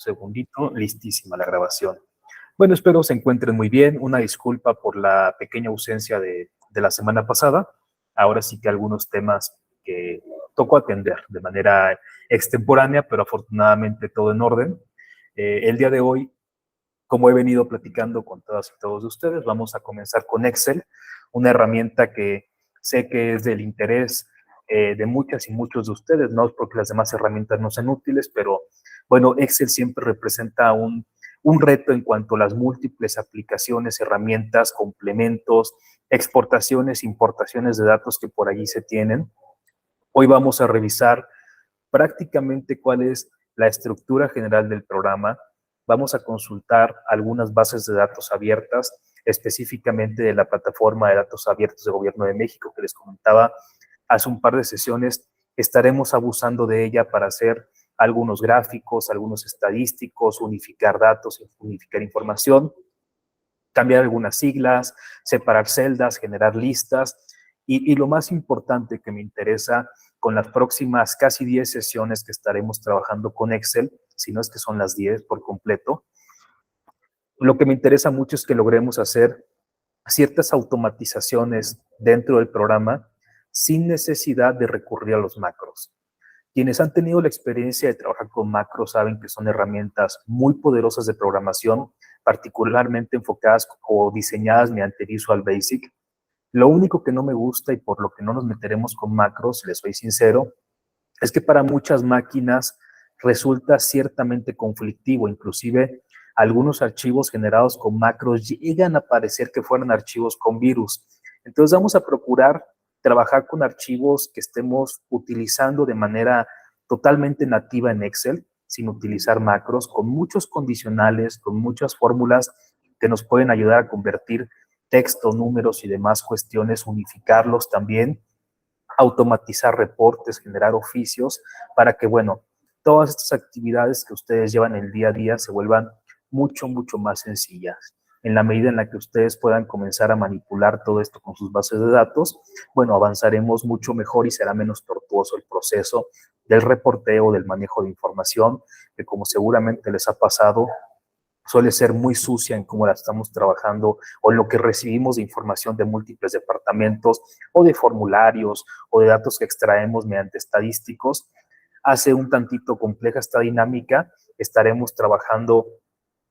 Segundito, listísima la grabación. Bueno, espero se encuentren muy bien. Una disculpa por la pequeña ausencia de la semana pasada. Ahora sí que algunos temas que tocó atender de manera extemporánea, pero afortunadamente todo en orden. El día de hoy, como he venido platicando con todas y todos ustedes, vamos a comenzar con Excel, una herramienta que sé que es del interés de muchas y muchos de ustedes, no porque las demás herramientas no sean útiles, pero bueno, Excel siempre representa un reto en cuanto a las múltiples aplicaciones, herramientas, complementos, exportaciones, importaciones de datos que por allí se tienen. Hoy vamos a revisar prácticamente cuál es la estructura general del programa. Vamos a consultar algunas bases de datos abiertas, específicamente de la plataforma de datos abiertos del Gobierno de México que les comentaba hace un par de sesiones. Estaremos abusando de ella para hacer algunos gráficos, algunos estadísticos, unificar datos, unificar información, cambiar algunas siglas, separar celdas, generar listas y lo más importante que me interesa con las próximas casi 10 sesiones que estaremos trabajando con Excel, si no es que son las 10 por completo, lo que me interesa mucho es que logremos hacer ciertas automatizaciones dentro del programa sin necesidad de recurrir a los macros. Quienes han tenido la experiencia de trabajar con macros saben que son herramientas muy poderosas de programación, particularmente enfocadas o diseñadas mediante Visual Basic. Lo único que no me gusta y por lo que no nos meteremos con macros, les soy sincero, es que para muchas máquinas resulta ciertamente conflictivo, inclusive algunos archivos generados con macros llegan a parecer que fueran archivos con virus. Entonces vamos a procurar trabajar con archivos que estemos utilizando de manera totalmente nativa en Excel, sin utilizar macros, con muchos condicionales, con muchas fórmulas que nos pueden ayudar a convertir texto, números y demás cuestiones, unificarlos también, automatizar reportes, generar oficios, para que, bueno, todas estas actividades que ustedes llevan el día a día se vuelvan mucho, mucho más sencillas. En la medida en la que ustedes puedan comenzar a manipular todo esto con sus bases de datos, bueno, avanzaremos mucho mejor y será menos tortuoso el proceso del reporteo, del manejo de información, que como seguramente les ha pasado, suele ser muy sucia en cómo la estamos trabajando o en lo que recibimos de información de múltiples departamentos o de formularios o de datos que extraemos mediante estadísticos. Hace un tantito compleja esta dinámica. Estaremos trabajando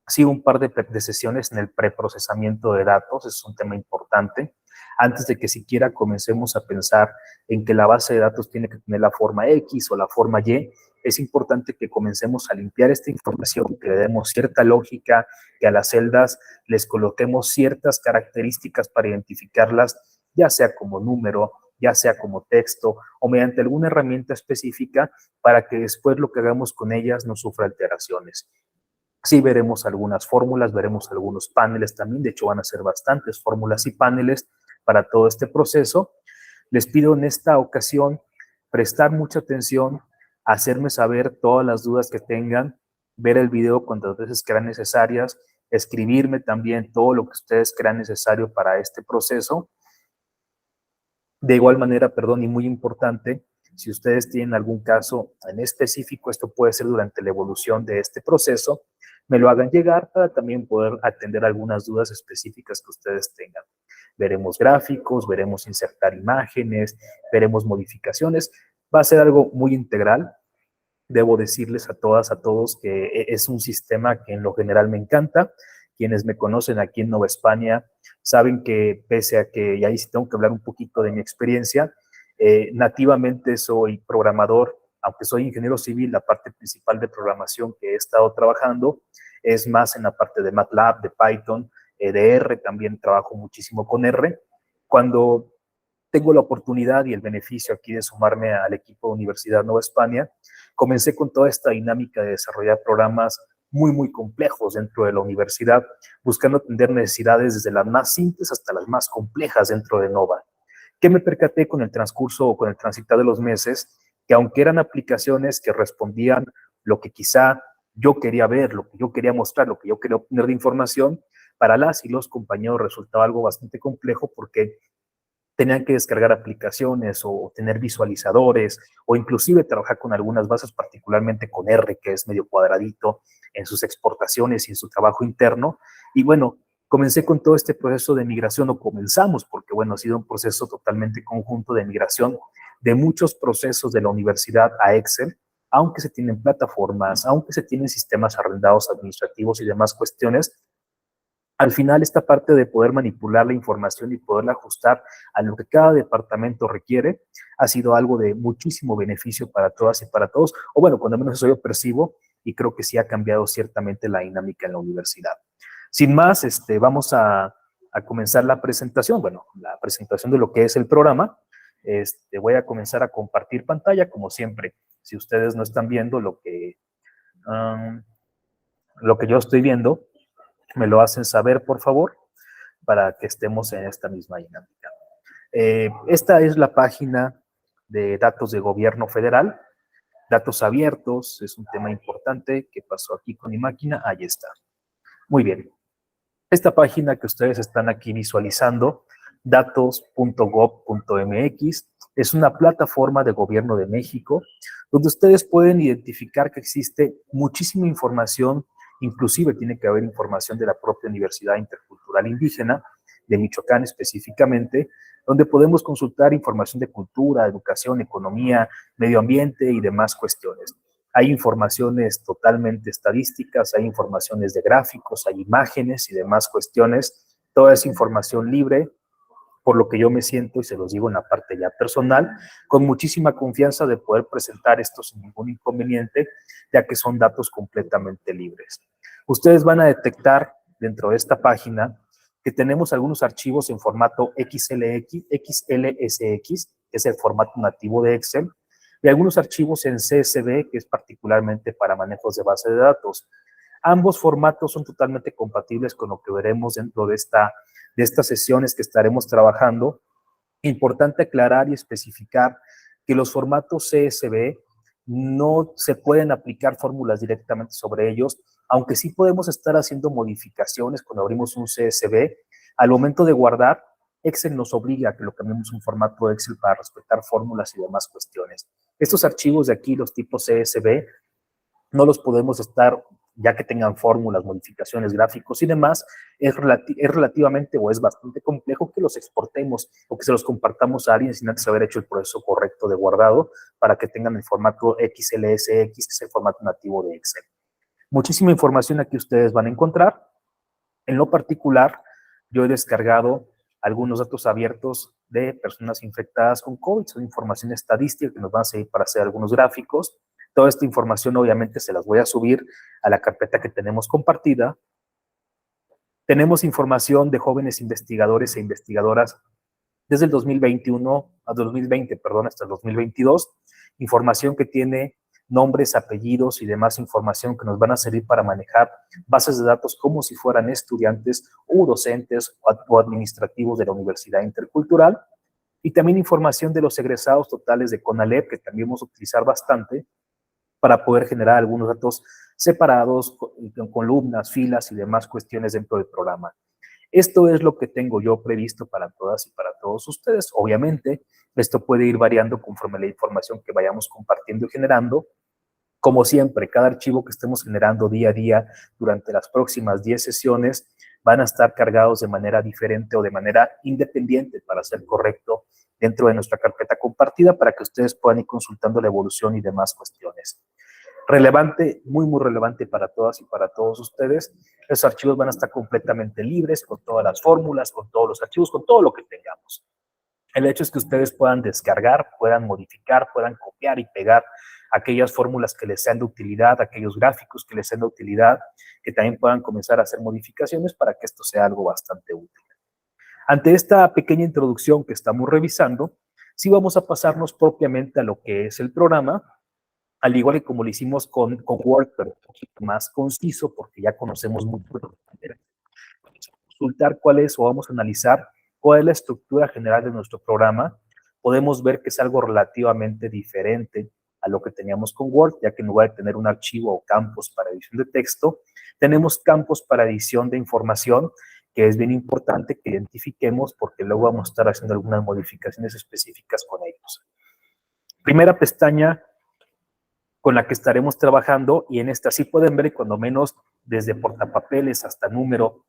sí un par de sesiones en el preprocesamiento de datos, es un tema importante. Antes de que siquiera comencemos a pensar en que la base de datos tiene que tener la forma X o la forma Y, es importante que comencemos a limpiar esta información, que le demos cierta lógica, que a las celdas les coloquemos ciertas características para identificarlas, ya sea como número, ya sea como texto o mediante alguna herramienta específica para que después lo que hagamos con ellas no sufra alteraciones. Sí veremos algunas fórmulas, veremos algunos paneles también, de hecho van a ser bastantes fórmulas y paneles para todo este proceso. Les pido en esta ocasión prestar mucha atención, hacerme saber todas las dudas que tengan, ver el video cuantas veces crean necesarias, escribirme también todo lo que ustedes crean necesario para este proceso. De igual manera, perdón, y muy importante, si ustedes tienen algún caso en específico, esto puede ser durante la evolución de este proceso, me lo hagan llegar para también poder atender algunas dudas específicas que ustedes tengan. Veremos gráficos, veremos insertar imágenes, veremos modificaciones. Va a ser algo muy integral. Debo decirles a todas, a todos que es un sistema que en lo general me encanta. Quienes me conocen aquí en Nueva España saben que pese a que, y ahí sí tengo que hablar un poquito de mi experiencia, nativamente soy programador, aunque soy ingeniero civil, la parte principal de programación que he estado trabajando es más en la parte de MATLAB, de Python, de R, también trabajo muchísimo con R. Cuando tengo la oportunidad y el beneficio aquí de sumarme al equipo de Universidad Nueva España, comencé con toda esta dinámica de desarrollar programas muy, muy complejos dentro de la universidad, buscando atender necesidades desde las más simples hasta las más complejas dentro de Nova. ¿Qué me percaté con el transcurso o con el transitar de los meses? Que aunque eran aplicaciones que respondían lo que quizá yo quería ver, lo que yo quería mostrar, lo que yo quería obtener de información, para las y los compañeros resultaba algo bastante complejo porque tenían que descargar aplicaciones o tener visualizadores o inclusive trabajar con algunas bases, particularmente con R, que es medio cuadradito en sus exportaciones y en su trabajo interno. Y bueno, comencé con todo este proceso de migración, o comenzamos, porque bueno, ha sido un proceso totalmente conjunto de migración de muchos procesos de la universidad a Excel, aunque se tienen plataformas, aunque se tienen sistemas arrendados administrativos y demás cuestiones. Al final, esta parte de poder manipular la información y poderla ajustar a lo que cada departamento requiere ha sido algo de muchísimo beneficio para todas y para todos, o bueno, cuando menos eso yo percibo, y creo que sí ha cambiado ciertamente la dinámica en la universidad. Sin más, vamos a comenzar la presentación, bueno, la presentación de lo que es el programa. Voy a comenzar a compartir pantalla, como siempre. Si ustedes no están viendo lo que yo estoy viendo, me lo hacen saber, por favor, para que estemos en esta misma dinámica. Esta es la página de datos de gobierno federal, datos abiertos, es un tema importante. ¿Qué pasó aquí con mi máquina? Ahí está. Muy bien. Esta página que ustedes están aquí visualizando, datos.gov.mx, es una plataforma de gobierno de México, donde ustedes pueden identificar que existe muchísima información, inclusive tiene que haber información de la propia Universidad Intercultural Indígena, de Michoacán específicamente, donde podemos consultar información de cultura, educación, economía, medio ambiente y demás cuestiones. Hay informaciones totalmente estadísticas, hay informaciones de gráficos, hay imágenes y demás cuestiones. Toda esa información libre, por lo que yo me siento, y se los digo en la parte ya personal, con muchísima confianza de poder presentar esto sin ningún inconveniente, ya que son datos completamente libres. Ustedes van a detectar dentro de esta página que tenemos algunos archivos en formato XLSX, que es el formato nativo de Excel, y algunos archivos en CSV, que es particularmente para manejos de base de datos. Ambos formatos son totalmente compatibles con lo que veremos dentro de estas sesiones que estaremos trabajando. Importante aclarar y especificar que los formatos CSV no se pueden aplicar fórmulas directamente sobre ellos, aunque sí podemos estar haciendo modificaciones cuando abrimos un CSV. Al momento de guardar, Excel nos obliga a que lo cambiemos un formato de Excel para respetar fórmulas y demás cuestiones. Estos archivos de aquí, los tipos CSV, no los podemos estar, ya que tengan fórmulas, modificaciones, gráficos y demás, es relativamente o es bastante complejo que los exportemos o que se los compartamos a alguien sin antes haber hecho el proceso correcto de guardado para que tengan el formato XLSX, que es el formato nativo de Excel. Muchísima información aquí ustedes van a encontrar. En lo particular, yo he descargado algunos datos abiertos de personas infectadas con COVID, son información estadística que nos van a servir para hacer algunos gráficos. Toda esta información obviamente se las voy a subir a la carpeta que tenemos compartida. Tenemos información de jóvenes investigadores e investigadoras desde el 2021 a 2020, perdón, hasta el 2022, información que tiene nombres, apellidos y demás información que nos van a servir para manejar bases de datos como si fueran estudiantes o docentes o administrativos de la Universidad Intercultural. Y también información de los egresados totales de CONALEP, que también vamos a utilizar bastante para poder generar algunos datos separados, con columnas, filas y demás cuestiones dentro del programa. Esto es lo que tengo yo previsto para todas y para todos ustedes. Obviamente, esto puede ir variando conforme la información que vayamos compartiendo y generando. Como siempre, cada archivo que estemos generando día a día durante las próximas 10 sesiones van a estar cargados de manera diferente o de manera independiente para ser correcto dentro de nuestra carpeta compartida para que ustedes puedan ir consultando la evolución y demás cuestiones. Relevante, muy, muy relevante para todas y para todos ustedes. Los archivos van a estar completamente libres, con todas las fórmulas, con todos los archivos, con todo lo que tengamos. El hecho es que ustedes puedan descargar, puedan modificar, puedan copiar y pegar aquellas fórmulas que les sean de utilidad, aquellos gráficos que les sean de utilidad, que también puedan comenzar a hacer modificaciones para que esto sea algo bastante útil. Ante esta pequeña introducción que estamos revisando, sí vamos a pasarnos propiamente a lo que es el programa, al igual que como lo hicimos con Word, pero un poquito más conciso, porque ya conocemos mucho. Vamos a consultar cuál es, o vamos a analizar cuál es la estructura general de nuestro programa. Podemos ver que es algo relativamente diferente a lo que teníamos con Word, ya que en lugar de tener un archivo o campos para edición de texto, tenemos campos para edición de información que es bien importante que identifiquemos porque luego vamos a estar haciendo algunas modificaciones específicas con ellos. Primera pestaña con la que estaremos trabajando, y en esta sí pueden ver cuando menos desde portapapeles hasta número,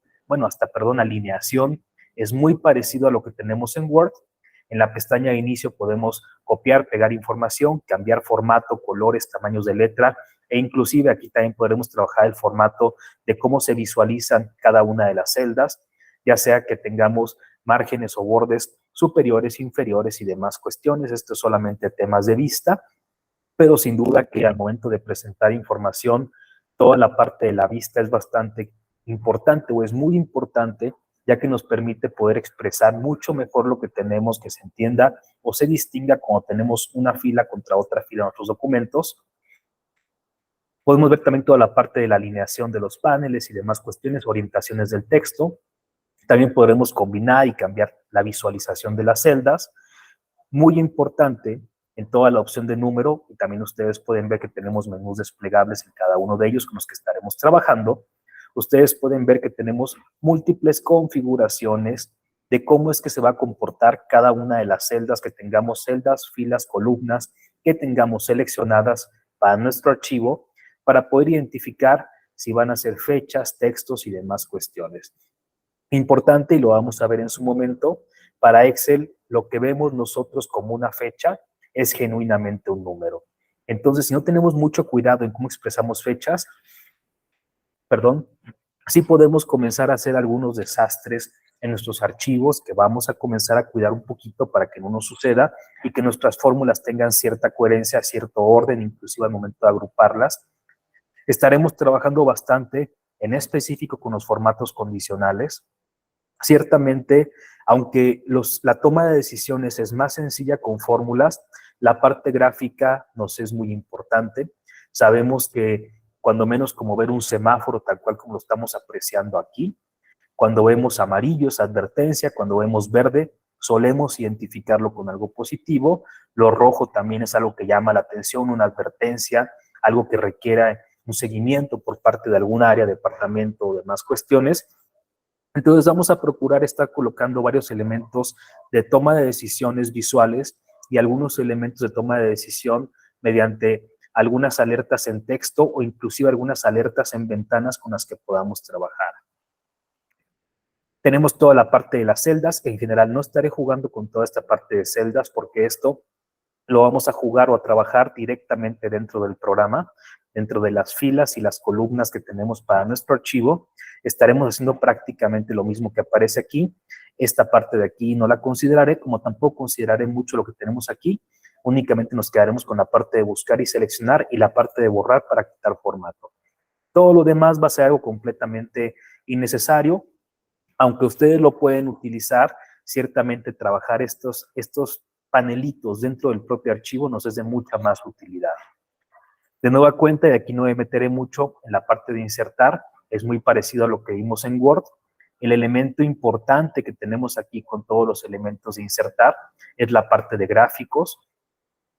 alineación, es muy parecido a lo que tenemos en Word. En la pestaña de inicio podemos copiar, pegar información, cambiar formato, colores, tamaños de letra, e inclusive aquí también podremos trabajar el formato de cómo se visualizan cada una de las celdas, ya sea que tengamos márgenes o bordes superiores, inferiores y demás cuestiones. Esto es solamente temas de vista, pero sin duda que al momento de presentar información, toda la parte de la vista es bastante importante o es muy importante, ya que nos permite poder expresar mucho mejor lo que tenemos, que se entienda o se distinga cuando tenemos una fila contra otra fila en nuestros documentos. Podemos ver también toda la parte de la alineación de los paneles y demás cuestiones, orientaciones del texto. También podremos combinar y cambiar la visualización de las celdas. Muy importante en toda la opción de número, y también ustedes pueden ver que tenemos menús desplegables en cada uno de ellos con los que estaremos trabajando. Ustedes pueden ver que tenemos múltiples configuraciones de cómo es que se va a comportar cada una de las celdas, que tengamos celdas, filas, columnas, que tengamos seleccionadas para nuestro archivo, para poder identificar si van a ser fechas, textos y demás cuestiones. Importante, y lo vamos a ver en su momento, para Excel lo que vemos nosotros como una fecha es genuinamente un número. Entonces, si no tenemos mucho cuidado en cómo expresamos fechas, sí podemos comenzar a hacer algunos desastres en nuestros archivos que vamos a comenzar a cuidar un poquito para que no nos suceda y que nuestras fórmulas tengan cierta coherencia, cierto orden, inclusive al momento de agruparlas. Estaremos trabajando bastante en específico con los formatos condicionales. Ciertamente, aunque la toma de decisiones es más sencilla con fórmulas, la parte gráfica nos es muy importante. Sabemos que cuando menos como ver un semáforo tal cual como lo estamos apreciando aquí, cuando vemos amarillo es advertencia, cuando vemos verde solemos identificarlo con algo positivo, lo rojo también es algo que llama la atención, una advertencia, algo que requiera un seguimiento por parte de algún área, departamento o demás cuestiones. Entonces vamos a procurar estar colocando varios elementos de toma de decisiones visuales y algunos elementos de toma de decisión mediante algunas alertas en texto o inclusive algunas alertas en ventanas con las que podamos trabajar. Tenemos toda la parte de las celdas. En general no estaré jugando con toda esta parte de celdas porque esto lo vamos a jugar o a trabajar directamente dentro del programa, dentro de las filas y las columnas que tenemos para nuestro archivo. Estaremos haciendo prácticamente lo mismo que aparece aquí. Esta parte de aquí no la consideraré, como tampoco consideraré mucho lo que tenemos aquí. Únicamente nos quedaremos con la parte de buscar y seleccionar y la parte de borrar para quitar formato. Todo lo demás va a ser algo completamente innecesario, aunque ustedes lo pueden utilizar. Ciertamente trabajar estos panelitos dentro del propio archivo nos es de mucha más utilidad. De nueva cuenta, y aquí no me meteré mucho en la parte de insertar, es muy parecido a lo que vimos en Word. El elemento importante que tenemos aquí con todos los elementos de insertar es la parte de gráficos.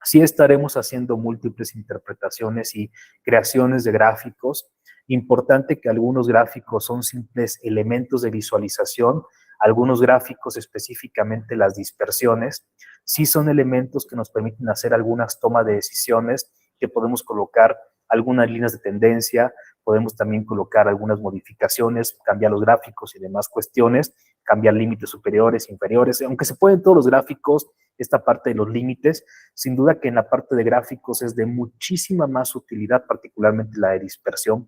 Sí estaremos haciendo múltiples interpretaciones y creaciones de gráficos. Importante que algunos gráficos son simples elementos de visualización, algunos gráficos, específicamente las dispersiones, sí son elementos que nos permiten hacer algunas tomas de decisiones, que podemos colocar algunas líneas de tendencia, podemos también colocar algunas modificaciones, cambiar los gráficos y demás cuestiones, cambiar límites superiores, inferiores, aunque se pueden todos los gráficos, esta parte de los límites, sin duda que en la parte de gráficos es de muchísima más utilidad, particularmente la de dispersión,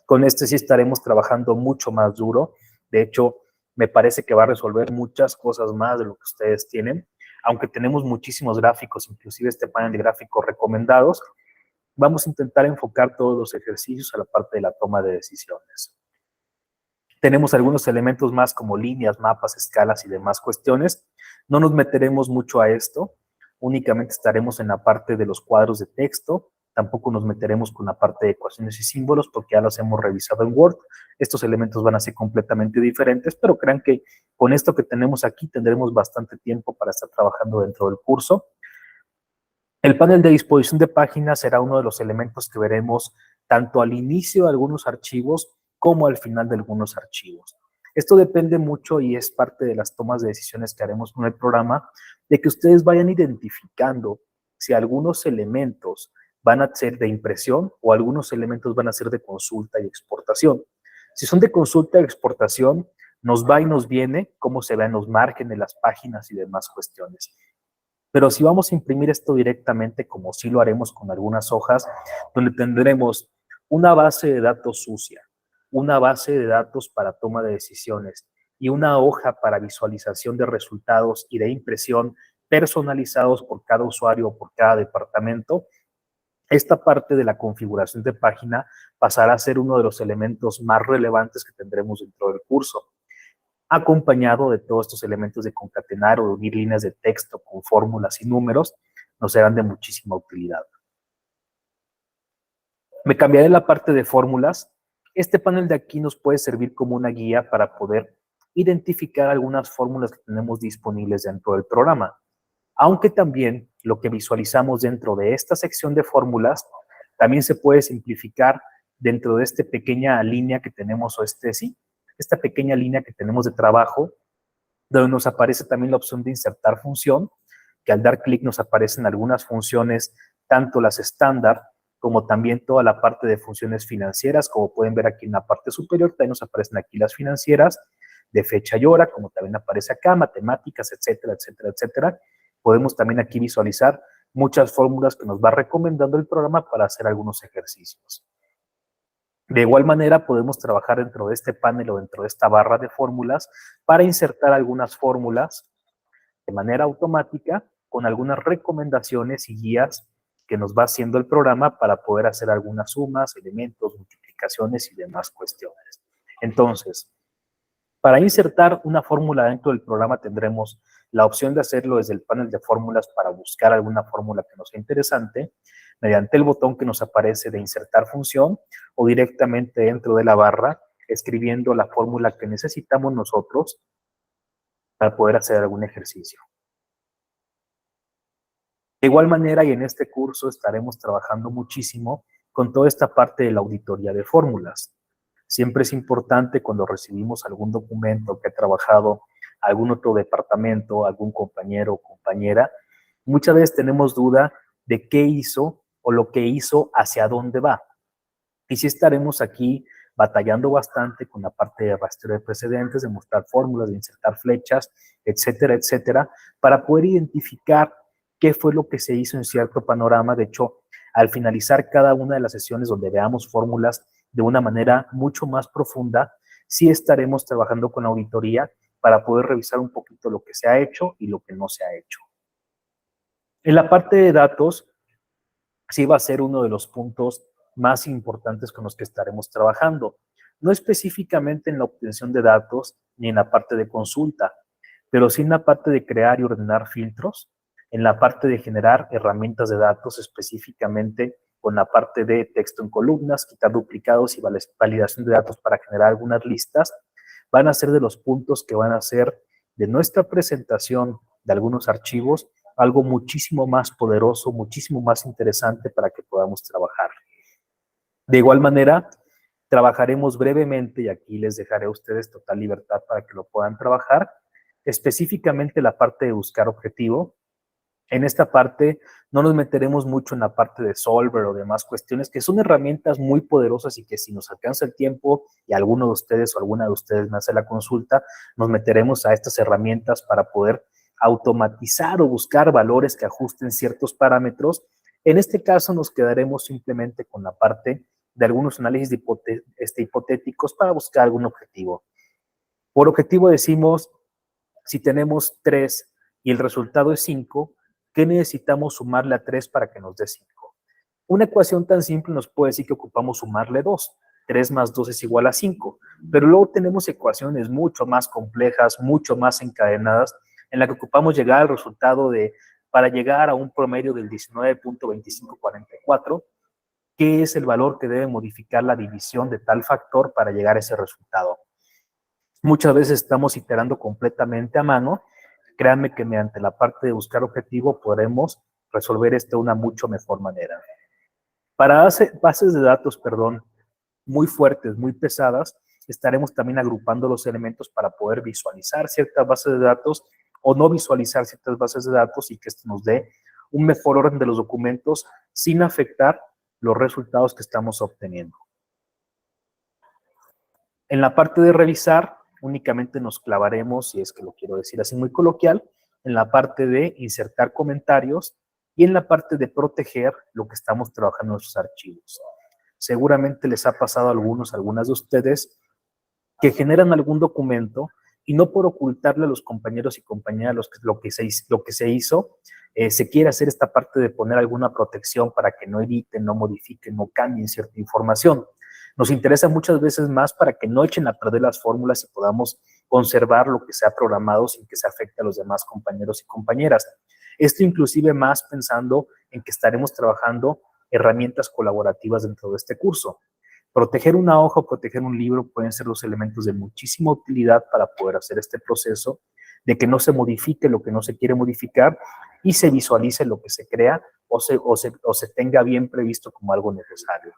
Con este sí estaremos trabajando mucho más duro. De hecho, me parece que va a resolver muchas cosas más de lo que ustedes tienen. Aunque tenemos muchísimos gráficos, inclusive este panel de gráficos recomendados, vamos a intentar enfocar todos los ejercicios a la parte de la toma de decisiones. Tenemos algunos elementos más como líneas, mapas, escalas y demás cuestiones. No nos meteremos mucho a esto, únicamente estaremos en la parte de los cuadros de texto. Tampoco nos meteremos con la parte de ecuaciones y símbolos porque ya los hemos revisado en Word. Estos elementos van a ser completamente diferentes, pero crean que con esto que tenemos aquí tendremos bastante tiempo para estar trabajando dentro del curso. El panel de disposición de páginas será uno de los elementos que veremos tanto al inicio de algunos archivos como al final de algunos archivos. Esto depende mucho y es parte de las tomas de decisiones que haremos con el programa, de que ustedes vayan identificando si algunos elementos van a ser de impresión o algunos elementos van a ser de consulta y exportación. Si son de consulta y exportación, nos va y nos viene cómo se ven los márgenes, las páginas y demás cuestiones. Pero si vamos a imprimir esto directamente, como sí lo haremos con algunas hojas, donde tendremos una base de datos sucia, una base de datos para toma de decisiones y una hoja para visualización de resultados y de impresión personalizados por cada usuario o por cada departamento, esta parte de la configuración de página pasará a ser uno de los elementos más relevantes que tendremos dentro del curso, acompañado de todos estos elementos de concatenar o de unir líneas de texto con fórmulas y números, nos serán de muchísima utilidad. Me cambiaré la parte de fórmulas. Este panel de aquí nos puede servir como una guía para poder identificar algunas fórmulas que tenemos disponibles dentro del programa. Aunque también lo que visualizamos dentro de esta sección de fórmulas también se puede simplificar dentro de esta pequeña línea que tenemos, o esta pequeña línea que tenemos de trabajo, donde nos aparece también la opción de insertar función, que al dar clic nos aparecen algunas funciones, tanto las estándar como también toda la parte de funciones financieras. Como pueden ver aquí en la parte superior, también nos aparecen aquí las financieras de fecha y hora, como también aparece acá, matemáticas, etcétera, etcétera, etcétera. Podemos también aquí visualizar muchas fórmulas que nos va recomendando el programa para hacer algunos ejercicios. De igual manera, podemos trabajar dentro de este panel o dentro de esta barra de fórmulas para insertar algunas fórmulas de manera automática con algunas recomendaciones y guías que nos va haciendo el programa para poder hacer algunas sumas, elementos, multiplicaciones y demás cuestiones. Entonces, para insertar una fórmula dentro del programa tendremos la opción de hacerlo desde el panel de fórmulas para buscar alguna fórmula que nos sea interesante, mediante el botón que nos aparece de insertar función, o directamente dentro de la barra escribiendo la fórmula que necesitamos nosotros para poder hacer algún ejercicio. De igual manera, y en este curso estaremos trabajando muchísimo con toda esta parte de la auditoría de fórmulas. Siempre es importante cuando recibimos algún documento que ha trabajado algún otro departamento, algún compañero o compañera, muchas veces tenemos duda de qué hizo o lo que hizo hacia dónde va. Y sí estaremos aquí batallando bastante con la parte de rastreo de precedentes, de mostrar fórmulas, de insertar flechas, etcétera, etcétera, para poder identificar qué fue lo que se hizo en cierto panorama. De hecho, al finalizar cada una de las sesiones donde veamos fórmulas de una manera mucho más profunda, sí estaremos trabajando con auditoría para poder revisar un poquito lo que se ha hecho y lo que no se ha hecho. En la parte de datos, sí va a ser uno de los puntos más importantes con los que estaremos trabajando. No específicamente en la obtención de datos ni en la parte de consulta, pero sí en la parte de crear y ordenar filtros, en la parte de generar herramientas de datos, específicamente con la parte de texto en columnas, quitar duplicados y validación de datos para generar algunas listas, van a ser de los puntos que van a ser de nuestra presentación de algunos archivos algo muchísimo más poderoso, muchísimo más interesante para que podamos trabajar. De igual manera, trabajaremos brevemente, y aquí les dejaré a ustedes total libertad para que lo puedan trabajar, específicamente la parte de buscar objetivo. En esta parte no nos meteremos mucho en la parte de Solver o demás cuestiones, que son herramientas muy poderosas y que si nos alcanza el tiempo y alguno de ustedes o alguna de ustedes me hace la consulta, nos meteremos a estas herramientas para poder automatizar o buscar valores que ajusten ciertos parámetros. En este caso nos quedaremos simplemente con la parte de algunos análisis hipotéticos para buscar algún objetivo. Por objetivo decimos, si tenemos 3 y el resultado es 5, ¿qué necesitamos sumarle a 3 para que nos dé 5? Una ecuación tan simple nos puede decir que ocupamos sumarle 2. 3 más 2 es igual a 5. Pero luego tenemos ecuaciones mucho más complejas, mucho más encadenadas, en la que ocupamos llegar al resultado para llegar a un promedio del 19.2544, ¿qué es el valor que debe modificar la división de tal factor para llegar a ese resultado? Muchas veces estamos iterando completamente a mano. Créanme que mediante la parte de buscar objetivo podremos resolver esto de una mucho mejor manera. Para bases de datos, muy fuertes, muy pesadas, estaremos también agrupando los elementos para poder visualizar ciertas bases de datos o no visualizar ciertas bases de datos y que esto nos dé un mejor orden de los documentos sin afectar los resultados que estamos obteniendo. En la parte de revisar, únicamente nos clavaremos, si es que lo quiero decir así muy coloquial, en la parte de insertar comentarios y en la parte de proteger lo que estamos trabajando en nuestros archivos. Seguramente les ha pasado a algunas de ustedes, que generan algún documento y no por ocultarle a los compañeros y compañeras lo que se hizo, se quiere hacer esta parte de poner alguna protección para que no editen, no modifiquen, no cambien cierta información. Nos interesa muchas veces más para que no echen a perder las fórmulas y podamos conservar lo que se ha programado sin que se afecte a los demás compañeros y compañeras. Esto inclusive más pensando en que estaremos trabajando herramientas colaborativas dentro de este curso. Proteger una hoja o proteger un libro pueden ser dos elementos de muchísima utilidad para poder hacer este proceso, de que no se modifique lo que no se quiere modificar y se visualice lo que se crea o se tenga bien previsto como algo necesario.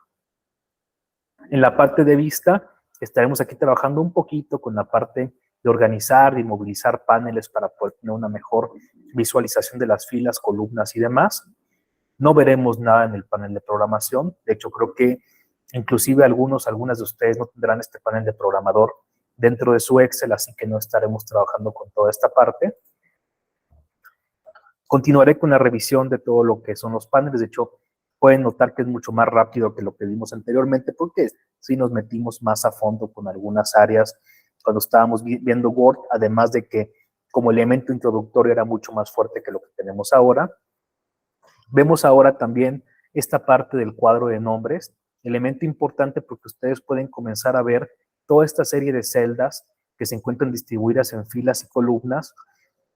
En la parte de vista, estaremos aquí trabajando un poquito con la parte de organizar y movilizar paneles para poder tener una mejor visualización de las filas, columnas y demás. No veremos nada en el panel de programación. De hecho, creo que inclusive algunas de ustedes no tendrán este panel de programador dentro de su Excel, así que no estaremos trabajando con toda esta parte. Continuaré con la revisión de todo lo que son los paneles. De hecho, pueden notar que es mucho más rápido que lo que vimos anteriormente, porque sí nos metimos más a fondo con algunas áreas cuando estábamos viendo Word, además de que como elemento introductorio era mucho más fuerte que lo que tenemos ahora. Vemos ahora también esta parte del cuadro de nombres, elemento importante porque ustedes pueden comenzar a ver toda esta serie de celdas que se encuentran distribuidas en filas y columnas,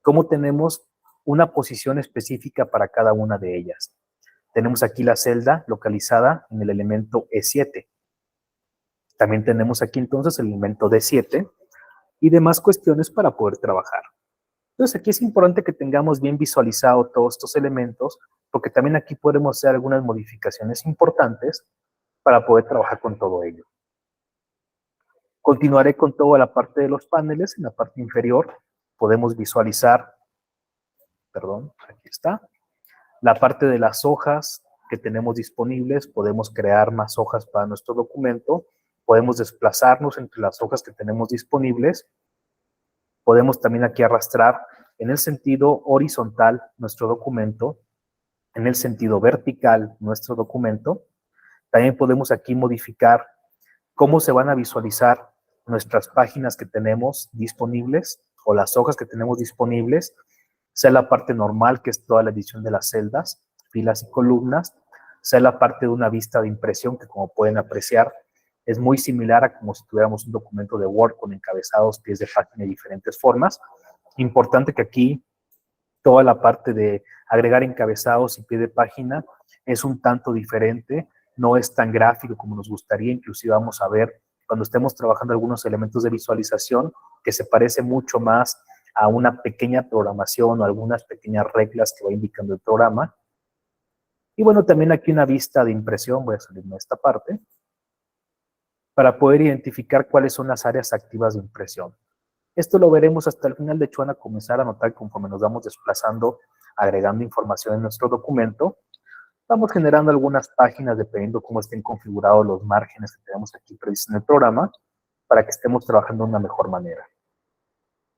cómo tenemos una posición específica para cada una de ellas. Tenemos aquí la celda localizada en el elemento E7. También tenemos aquí entonces el elemento D7 y demás cuestiones para poder trabajar. Entonces aquí es importante que tengamos bien visualizado todos estos elementos, porque también aquí podemos hacer algunas modificaciones importantes para poder trabajar con todo ello. Continuaré con toda la parte de los paneles. En la parte inferior podemos visualizar, aquí está, la parte de las hojas que tenemos disponibles. Podemos crear más hojas para nuestro documento. Podemos desplazarnos entre las hojas que tenemos disponibles. Podemos también aquí arrastrar en el sentido horizontal nuestro documento, en el sentido vertical nuestro documento. También podemos aquí modificar cómo se van a visualizar nuestras páginas que tenemos disponibles o las hojas que tenemos disponibles, sea la parte normal, que es toda la edición de las celdas, filas y columnas, sea la parte de una vista de impresión, que como pueden apreciar, es muy similar a como si tuviéramos un documento de Word con encabezados, pies de página y diferentes formas. Importante que aquí toda la parte de agregar encabezados y pie de página es un tanto diferente, no es tan gráfico como nos gustaría. Inclusive vamos a ver cuando estemos trabajando algunos elementos de visualización que se parece mucho más a una pequeña programación o algunas pequeñas reglas que va indicando el programa. Y bueno, también aquí una vista de impresión, voy a salirme de esta parte, para poder identificar cuáles son las áreas activas de impresión. Esto lo veremos hasta el final. De hecho, van a comenzar a notar conforme nos vamos desplazando, agregando información en nuestro documento. Vamos generando algunas páginas dependiendo cómo estén configurados los márgenes que tenemos aquí previstos en el programa, para que estemos trabajando de una mejor manera.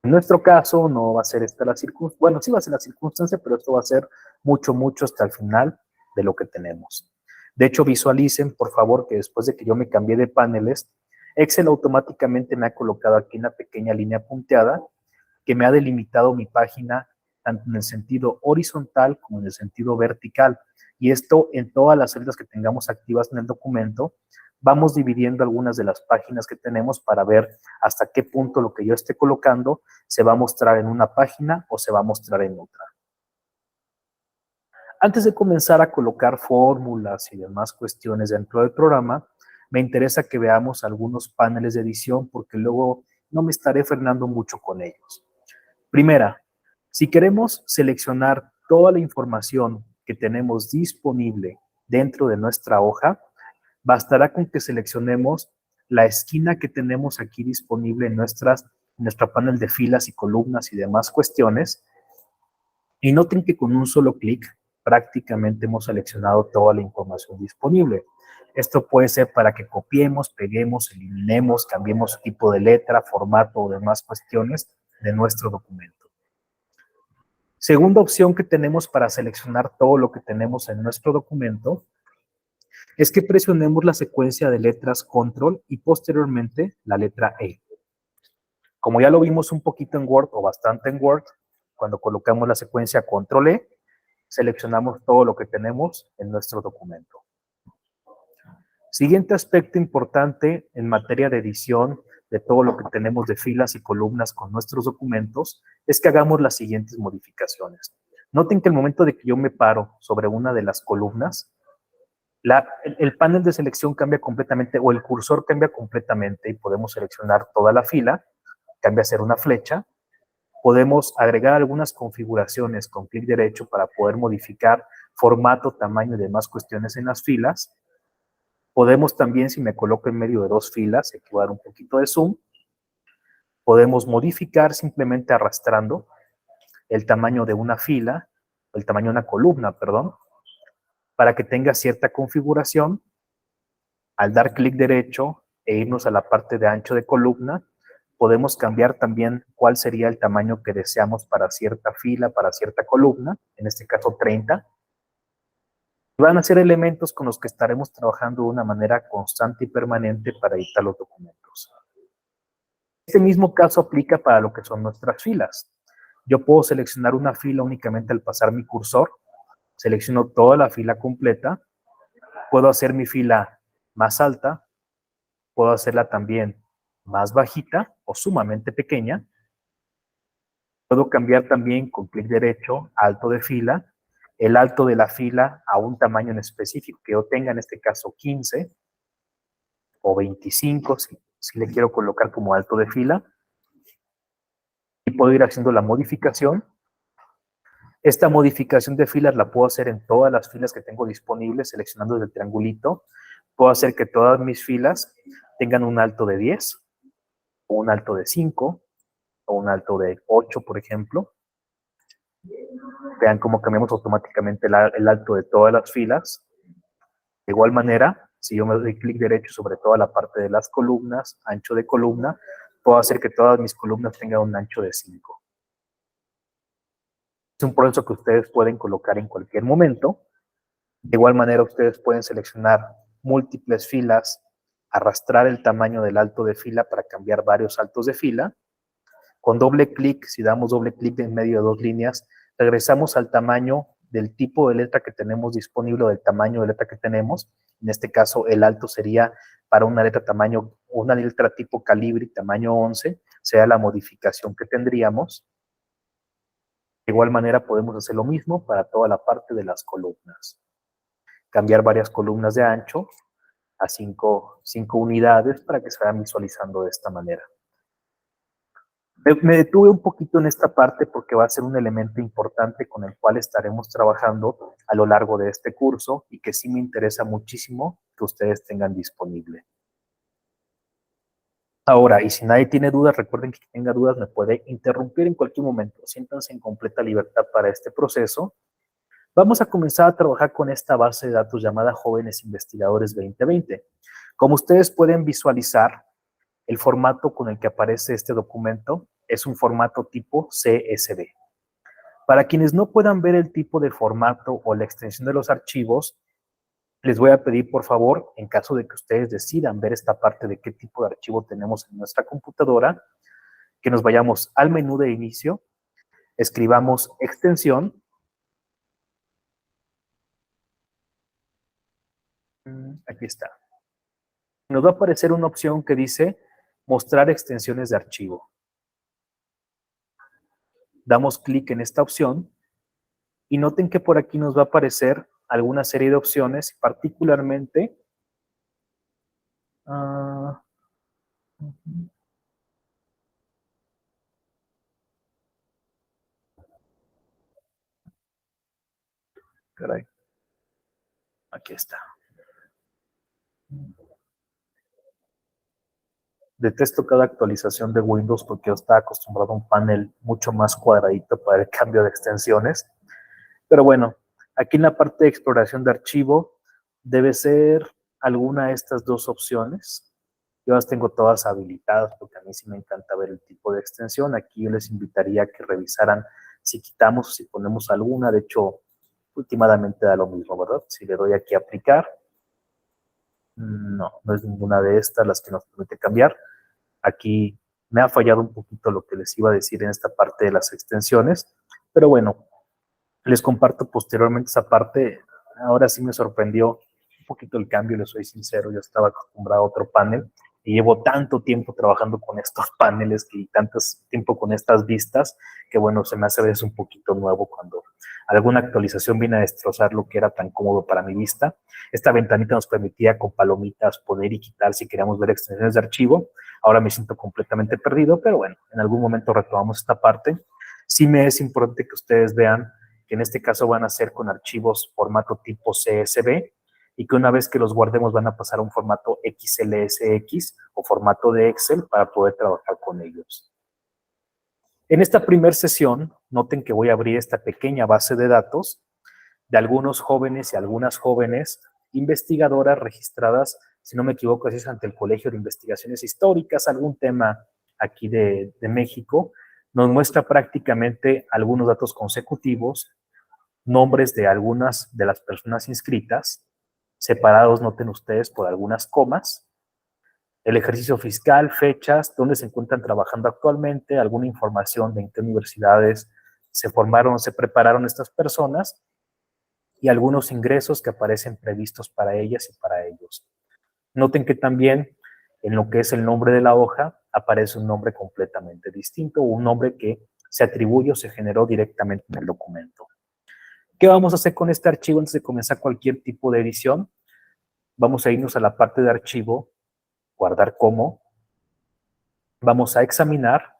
En nuestro caso no va a ser esta la circunstancia, bueno, sí va a ser la circunstancia, pero esto va a ser mucho hasta el final de lo que tenemos. De hecho, visualicen, por favor, que después de que yo me cambié de paneles, Excel automáticamente me ha colocado aquí una pequeña línea punteada que me ha delimitado mi página tanto en el sentido horizontal como en el sentido vertical. Y esto en todas las celdas que tengamos activas en el documento, vamos dividiendo algunas de las páginas que tenemos para ver hasta qué punto lo que yo esté colocando se va a mostrar en una página o se va a mostrar en otra. Antes de comenzar a colocar fórmulas y demás cuestiones dentro del programa, me interesa que veamos algunos paneles de edición porque luego no me estaré frenando mucho con ellos. Primera, si queremos seleccionar toda la información que tenemos disponible dentro de nuestra hoja, Bastará con que seleccionemos la esquina que tenemos aquí disponible en nuestro panel de filas y columnas y demás cuestiones. Y noten que con un solo clic prácticamente hemos seleccionado toda la información disponible. Esto puede ser para que copiemos, peguemos, eliminemos, cambiemos tipo de letra, formato o demás cuestiones de nuestro documento. Segunda opción que tenemos para seleccionar todo lo que tenemos en nuestro documento es que presionemos la secuencia de letras Control y posteriormente la letra E. Como ya lo vimos un poquito en Word o bastante en Word, cuando colocamos la secuencia Control E, seleccionamos todo lo que tenemos en nuestro documento. Siguiente aspecto importante en materia de edición de todo lo que tenemos de filas y columnas con nuestros documentos es que hagamos las siguientes modificaciones. Noten que el momento de que yo me paro sobre una de las columnas, el panel de selección cambia completamente o el cursor cambia completamente y podemos seleccionar toda la fila, cambia a ser una flecha. Podemos agregar algunas configuraciones con clic derecho para poder modificar formato, tamaño y demás cuestiones en las filas. Podemos también, si me coloco en medio de dos filas, aquí voy a dar un poquito de zoom, podemos modificar simplemente arrastrando el tamaño de una fila, el tamaño de una columna, perdón, para que tenga cierta configuración. Al dar clic derecho e irnos a la parte de ancho de columna, podemos cambiar también cuál sería el tamaño que deseamos para cierta fila, para cierta columna, en este caso 30. Van a ser elementos con los que estaremos trabajando de una manera constante y permanente para editar los documentos. Este mismo caso aplica para lo que son nuestras filas. Yo puedo seleccionar una fila únicamente al pasar mi cursor, selecciono toda la fila completa, puedo hacer mi fila más alta, puedo hacerla también más bajita o sumamente pequeña. Puedo cambiar también con clic derecho, alto de fila, el alto de la fila a un tamaño en específico que yo tenga, en este caso 15 o 25, si le quiero colocar como alto de fila. Y puedo ir haciendo la modificación. Esta modificación de filas la puedo hacer en todas las filas que tengo disponibles, seleccionando desde el triangulito. Puedo hacer que todas mis filas tengan un alto de 10, o un alto de 5, o un alto de 8, por ejemplo. Vean cómo cambiamos automáticamente el alto de todas las filas. De igual manera, si yo me doy clic derecho sobre toda la parte de las columnas, ancho de columna, puedo hacer que todas mis columnas tengan un ancho de 5. Es un proceso que ustedes pueden colocar en cualquier momento. De igual manera, ustedes pueden seleccionar múltiples filas, arrastrar el tamaño del alto de fila para cambiar varios altos de fila. Con doble clic, si damos doble clic en medio de dos líneas, regresamos al tamaño del tipo de letra que tenemos disponible o del tamaño de letra que tenemos. En este caso, el alto sería para una letra tamaño, una letra tipo Calibri, tamaño 11, sea la modificación que tendríamos. De igual manera, podemos hacer lo mismo para toda la parte de las columnas. Cambiar varias columnas de ancho a 5 unidades para que se vayan visualizando de esta manera. Me detuve un poquito en esta parte porque va a ser un elemento importante con el cual estaremos trabajando a lo largo de este curso y que sí me interesa muchísimo que ustedes tengan disponible. Ahora, y si nadie tiene dudas, recuerden que quien tenga dudas me puede interrumpir en cualquier momento. Siéntanse en completa libertad para este proceso. Vamos a comenzar a trabajar con esta base de datos llamada Jóvenes Investigadores 2020. Como ustedes pueden visualizar, el formato con el que aparece este documento es un formato tipo CSV. Para quienes no puedan ver el tipo de formato o la extensión de los archivos, les voy a pedir, por favor, en caso de que ustedes decidan ver esta parte de qué tipo de archivo tenemos en nuestra computadora, que nos vayamos al menú de inicio, escribamos extensión. Aquí está. Nos va a aparecer una opción que dice mostrar extensiones de archivo. Damos clic en esta opción y noten que por aquí nos va a aparecer alguna serie de opciones, particularmente caray, aquí está. Detesto cada actualización de Windows porque yo estaba acostumbrado a un panel mucho más cuadradito para el cambio de extensiones. Pero bueno, aquí en la parte de exploración de archivo debe ser alguna de estas dos opciones. Yo las tengo todas habilitadas porque a mí sí me encanta ver el tipo de extensión. Aquí yo les invitaría a que revisaran si quitamos o si ponemos alguna. De hecho, últimamente da lo mismo, ¿verdad? Si le doy aquí a aplicar, no es ninguna de estas las que nos permite cambiar. Aquí me ha fallado un poquito lo que les iba a decir en esta parte de las extensiones, pero bueno, les comparto posteriormente esa parte. Ahora sí me sorprendió un poquito el cambio, les soy sincero, yo estaba acostumbrado a otro panel y llevo tanto tiempo trabajando con estos paneles y tanto tiempo con estas vistas que bueno, se me hace a veces un poquito nuevo cuando alguna actualización viene a destrozar lo que era tan cómodo para mi vista. Esta ventanita nos permitía con palomitas poner y quitar si queríamos ver extensiones de archivo. Ahora me siento completamente perdido, pero bueno, en algún momento retomamos esta parte. Sí me es importante que ustedes vean que en este caso van a ser con archivos formato tipo CSV y que una vez que los guardemos van a pasar a un formato XLSX o formato de Excel para poder trabajar con ellos. En esta primera sesión, noten que voy a abrir esta pequeña base de datos de algunos jóvenes y algunas jóvenes investigadoras registradas, si no me equivoco, es ante el Colegio de Investigaciones Históricas, algún tema aquí de México. Nos muestra prácticamente algunos datos consecutivos, nombres de algunas de las personas inscritas, separados, noten ustedes, por algunas comas, el ejercicio fiscal, fechas, dónde se encuentran trabajando actualmente, alguna información de en qué universidades se formaron o se prepararon estas personas y algunos ingresos que aparecen previstos para ellas y para ellos. Noten que también en lo que es el nombre de la hoja aparece un nombre completamente distinto, un nombre que se atribuye o se generó directamente en el documento. ¿Qué vamos a hacer con este archivo antes de comenzar cualquier tipo de edición? Vamos a irnos a la parte de archivo, guardar como, vamos a examinar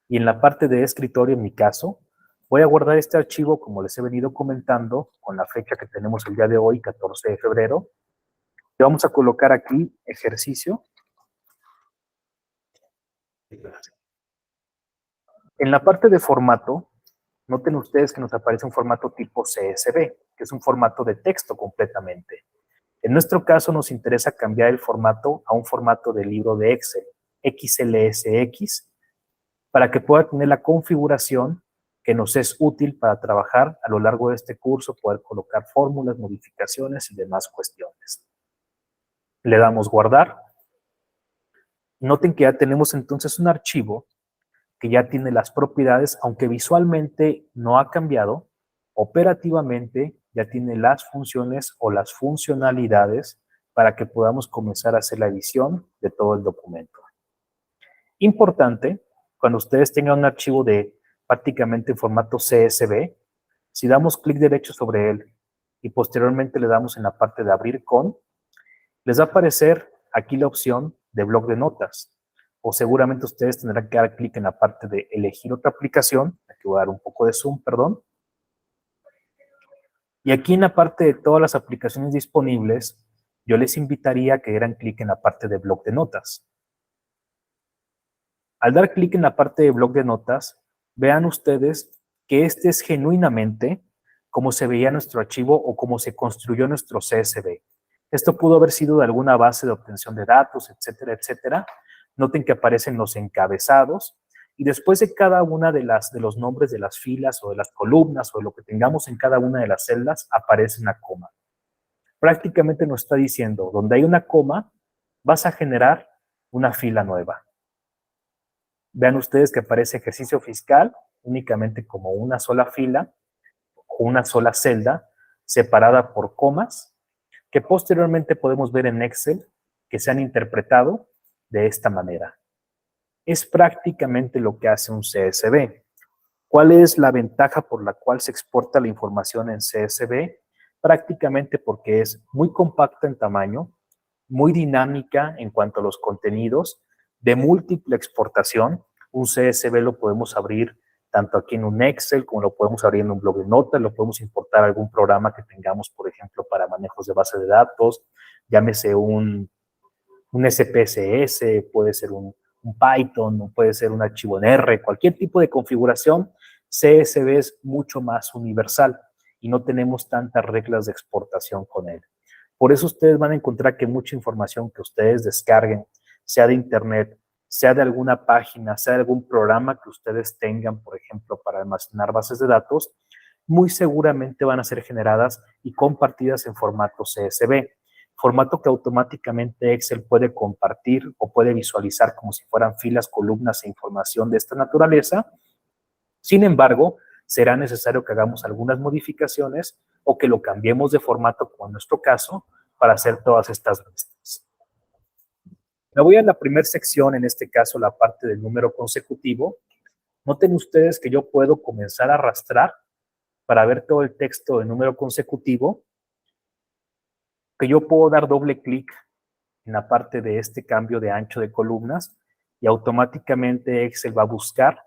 y en la parte de escritorio, en mi caso, voy a guardar este archivo como les he venido comentando con la fecha que tenemos el día de hoy, 14 de febrero. Y vamos a colocar aquí ejercicio. En la parte de formato, noten ustedes que nos aparece un formato tipo CSV, que es un formato de texto completamente. En nuestro caso nos interesa cambiar el formato a un formato de libro de Excel, XLSX, para que pueda tener la configuración que nos es útil para trabajar a lo largo de este curso, poder colocar fórmulas, modificaciones y demás cuestiones. Le damos guardar. Noten que ya tenemos entonces un archivo que ya tiene las propiedades, aunque visualmente no ha cambiado, operativamente ya tiene las funciones o las funcionalidades para que podamos comenzar a hacer la edición de todo el documento. Importante, cuando ustedes tengan un archivo de prácticamente en formato CSV, si damos clic derecho sobre él y posteriormente le damos en la parte de abrir con, les va a aparecer aquí la opción de bloc de notas. O seguramente ustedes tendrán que dar clic en la parte de elegir otra aplicación. Aquí voy a dar un poco de zoom, perdón. Y aquí en la parte de todas las aplicaciones disponibles, yo les invitaría a que dieran clic en la parte de bloc de notas. Al dar clic en la parte de bloc de notas, vean ustedes que este es genuinamente como se veía nuestro archivo o como se construyó nuestro CSV. Esto pudo haber sido de alguna base de obtención de datos, etcétera, etcétera. Noten que aparecen los encabezados y después de cada una de los nombres de las filas o de las columnas o de lo que tengamos en cada una de las celdas, aparece una coma. Prácticamente nos está diciendo, donde hay una coma, vas a generar una fila nueva. Vean ustedes que aparece ejercicio fiscal únicamente como una sola fila o una sola celda separada por comas que posteriormente podemos ver en Excel que se han interpretado de esta manera. Es prácticamente lo que hace un CSV. ¿Cuál es la ventaja por la cual se exporta la información en CSV? Prácticamente porque es muy compacta en tamaño, muy dinámica en cuanto a los contenidos, de múltiple exportación. Un CSV lo podemos abrir tanto aquí en un Excel como lo podemos abrir en un blog de notas, lo podemos importar a algún programa que tengamos, por ejemplo, para manejos de base de datos, llámese un SPSS, puede ser un un Python, o puede ser un archivo en R, cualquier tipo de configuración, CSV es mucho más universal y no tenemos tantas reglas de exportación con él. Por eso ustedes van a encontrar que mucha información que ustedes descarguen, sea de internet, sea de alguna página, sea de algún programa que ustedes tengan, por ejemplo, para almacenar bases de datos, muy seguramente van a ser generadas y compartidas en formato CSV, formato que automáticamente Excel puede compartir o puede visualizar como si fueran filas, columnas e información de esta naturaleza. Sin embargo, será necesario que hagamos algunas modificaciones o que lo cambiemos de formato, como en nuestro caso, para hacer todas estas listas. Me voy a la primera sección, en este caso la parte del número consecutivo. Noten ustedes que yo puedo comenzar a arrastrar para ver todo el texto de número consecutivo, que yo puedo dar doble clic en la parte de este cambio de ancho de columnas y automáticamente Excel va a buscar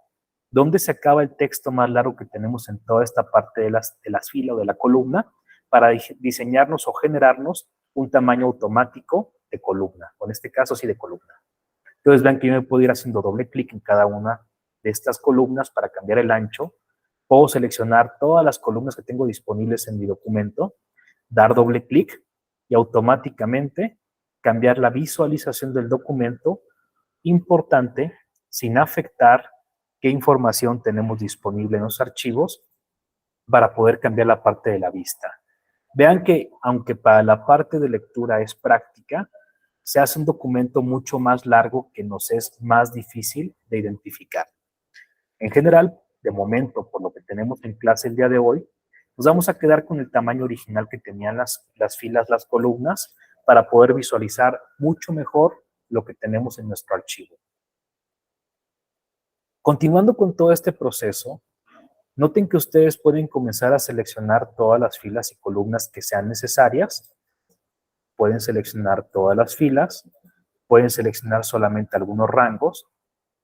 dónde se acaba el texto más largo que tenemos en toda esta parte de las filas o de la columna para diseñarnos o generarnos un tamaño automático de columna, o en este caso sí de columna. Entonces vean que yo me puedo ir haciendo doble clic en cada una de estas columnas para cambiar el ancho. Puedo seleccionar todas las columnas que tengo disponibles en mi documento, dar doble clic y automáticamente cambiar la visualización del documento, importante, sin afectar qué información tenemos disponible en los archivos, para poder cambiar la parte de la vista. Vean que, aunque para la parte de lectura es práctica, se hace un documento mucho más largo que nos es más difícil de identificar. En general, de momento, por lo que tenemos en clase el día de hoy, nos vamos a quedar con el tamaño original que tenían las filas, las columnas, para poder visualizar mucho mejor lo que tenemos en nuestro archivo. Continuando con todo este proceso, noten que ustedes pueden comenzar a seleccionar todas las filas y columnas que sean necesarias. Pueden seleccionar todas las filas, pueden seleccionar solamente algunos rangos,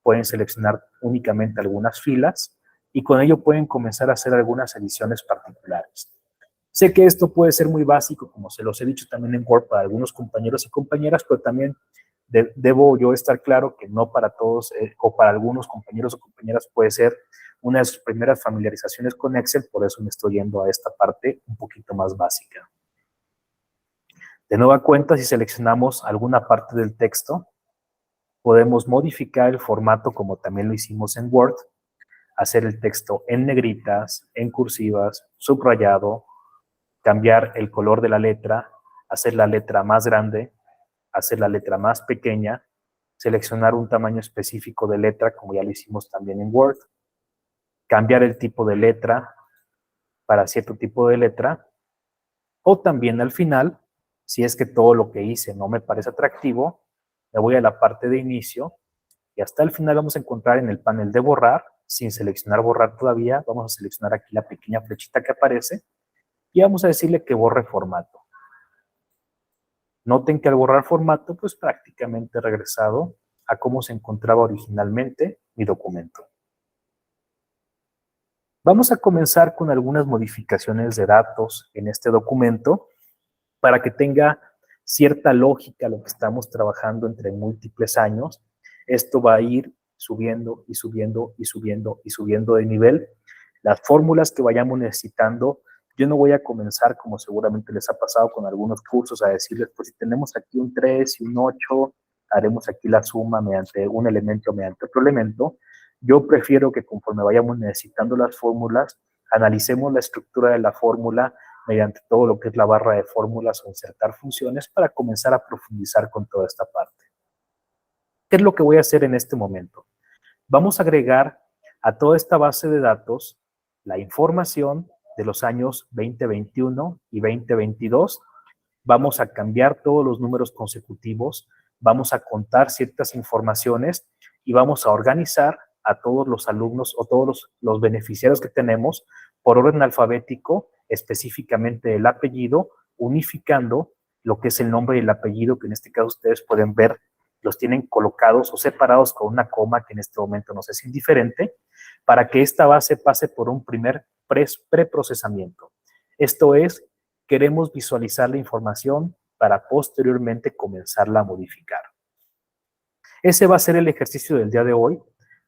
pueden seleccionar únicamente algunas filas y con ello pueden comenzar a hacer algunas ediciones particulares. Sé que esto puede ser muy básico, como se los he dicho también en Word para algunos compañeros y compañeras, pero también debo yo estar claro que no para todos o para algunos compañeros o compañeras puede ser una de sus primeras familiarizaciones con Excel, por eso me estoy yendo a esta parte un poquito más básica. De nueva cuenta, si seleccionamos alguna parte del texto, podemos modificar el formato como también lo hicimos en Word, hacer el texto en negritas, en cursivas, subrayado, cambiar el color de la letra, hacer la letra más grande, hacer la letra más pequeña, seleccionar un tamaño específico de letra, como ya lo hicimos también en Word, cambiar el tipo de letra para cierto tipo de letra, o también al final, si es que todo lo que hice no me parece atractivo, me voy a la parte de inicio y hasta el final vamos a encontrar en el panel de borrar, sin seleccionar borrar todavía, vamos a seleccionar aquí la pequeña flechita que aparece y vamos a decirle que borre formato. Noten que al borrar formato, pues prácticamente he regresado a cómo se encontraba originalmente mi documento. Vamos a comenzar con algunas modificaciones de datos en este documento para que tenga cierta lógica lo que estamos trabajando entre múltiples años. Esto va a ir subiendo y subiendo y subiendo y subiendo de nivel. Las fórmulas que vayamos necesitando, yo no voy a comenzar, como seguramente les ha pasado con algunos cursos, a decirles, pues si tenemos aquí un 3 y un 8, haremos aquí la suma mediante un elemento, mediante otro elemento. Yo prefiero que conforme vayamos necesitando las fórmulas, analicemos la estructura de la fórmula mediante todo lo que es la barra de fórmulas o insertar funciones para comenzar a profundizar con toda esta parte. ¿Qué es lo que voy a hacer en este momento? Vamos a agregar a toda esta base de datos la información de los años 2021 y 2022. Vamos a cambiar todos los números consecutivos, vamos a contar ciertas informaciones y vamos a organizar a todos los alumnos o todos los beneficiarios que tenemos por orden alfabético, específicamente el apellido, unificando lo que es el nombre y el apellido, que en este caso ustedes pueden ver, los tienen colocados o separados con una coma, que en este momento nos es indiferente, para que esta base pase por un primer preprocesamiento. Esto es, queremos visualizar la información para posteriormente comenzarla a modificar. Ese va a ser el ejercicio del día de hoy: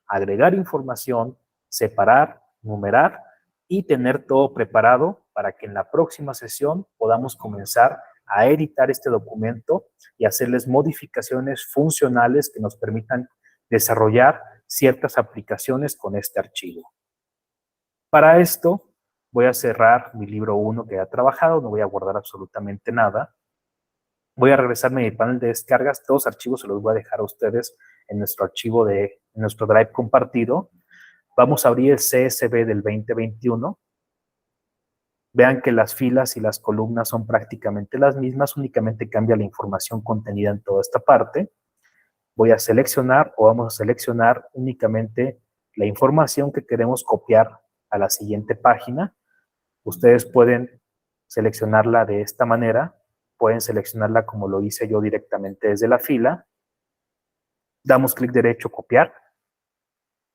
agregar información, separar, numerar y tener todo preparado para que en la próxima sesión podamos comenzar a editar este documento y hacerles modificaciones funcionales que nos permitan desarrollar ciertas aplicaciones con este archivo. Para esto voy a cerrar mi libro 1 que ya he trabajado, no voy a guardar absolutamente nada. Voy a regresarme a mi panel de descargas, todos los archivos se los voy a dejar a ustedes en nuestro archivo en nuestro Drive compartido. Vamos a abrir el CSV del 2021. Vean que las filas y las columnas son prácticamente las mismas, únicamente cambia la información contenida en toda esta parte. Voy a seleccionar o vamos a seleccionar únicamente la información que queremos copiar a la siguiente página. Ustedes pueden seleccionarla de esta manera, pueden seleccionarla como lo hice yo directamente desde la fila. Damos clic derecho, copiar,